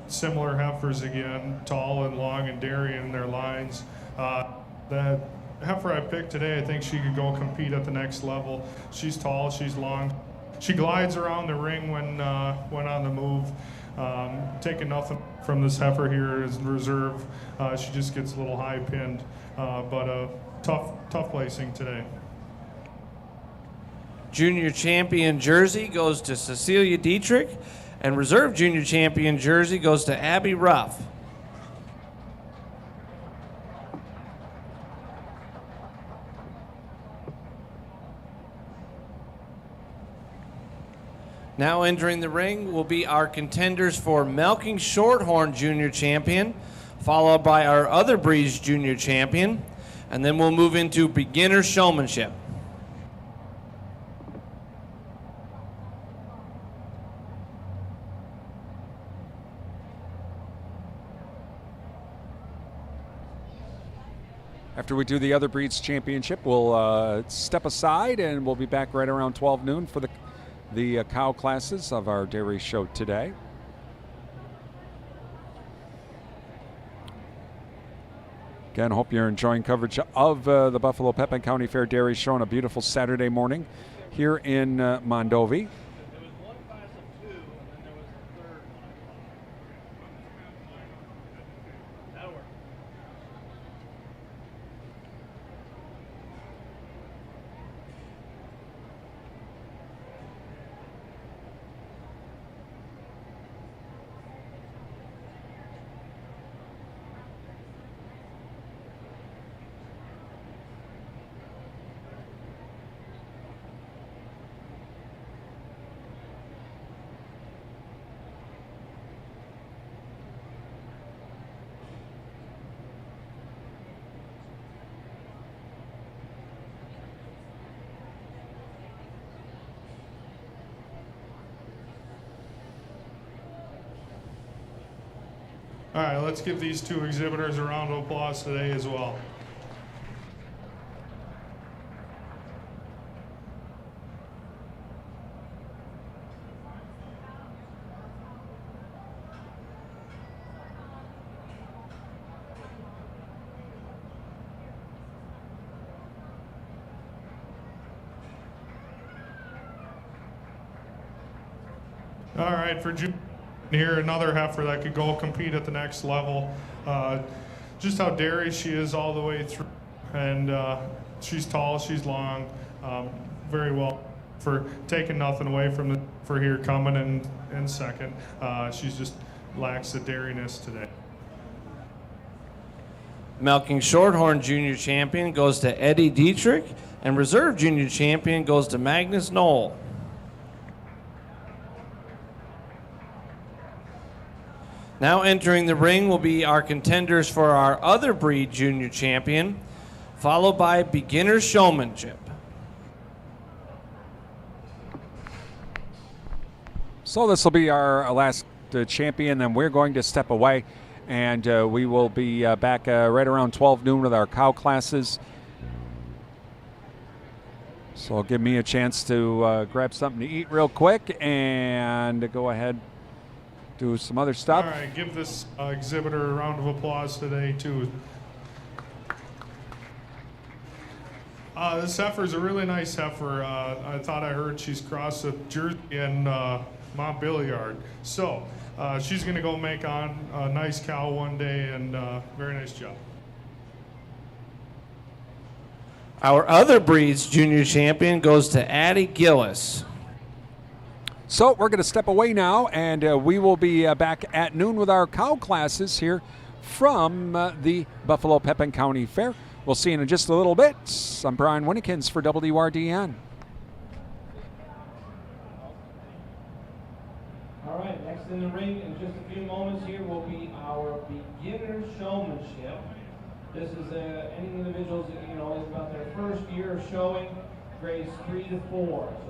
Similar heifers again, tall and long and dairy in their lines. The heifer I picked today, I think she could go compete at the next level. She's tall, she's long. She glides around the ring when on the move. Taking nothing from this heifer here as reserve. She just gets a little high pinned, but a tough placing today. Junior champion jersey goes to Cecilia Dietrich, and reserve junior champion jersey goes to Abby Ruff. Now entering the ring will be our contenders for Milking Shorthorn junior champion, followed by our other breeds junior champion, and then we'll move into beginner showmanship. After we do the other breeds championship, we'll step aside and we'll be back right around 12 noon for the cow classes of our dairy show today. Again, hope you're enjoying coverage of the Buffalo-Pepin County Fair Dairy Show on a beautiful Saturday morning here in Mondovi. All right, let's give these two exhibitors a round of applause today as well. All right, for here, another heifer that could go compete at the next level. Just how dairy she is all the way through, and she's tall, she's long, very well for taking nothing away from for here coming in second. She's just lacks the dairiness today. Milking Shorthorn Junior Champion goes to Eddie Dietrich, and Reserve Junior Champion goes to Magnus Knoll. Now entering the ring will be our contenders for our other breed junior champion, followed by beginner showmanship. So this will be our last champion, then we're going to step away, and we will be back right around 12 noon with our cow classes. So give me a chance to grab something to eat real quick and go ahead do some other stuff. All right, give this exhibitor a round of applause today, too. This heifer is a really nice heifer. I thought I heard she's crossed with Jersey and Montbéliard. So she's going to go make on a nice cow one day, and very nice job. Our other breed's junior champion goes to Addie Gillis. So we're going to step away now, and we will be back at noon with our cow classes here from the Buffalo-Pepin County Fair. We'll see you in just a little bit. I'm Brian Winnikins for WRDN. All right, next in the ring in just a few moments here will be our beginner showmanship. This is any individuals that, is about their first year of showing, grades 3 to 4. So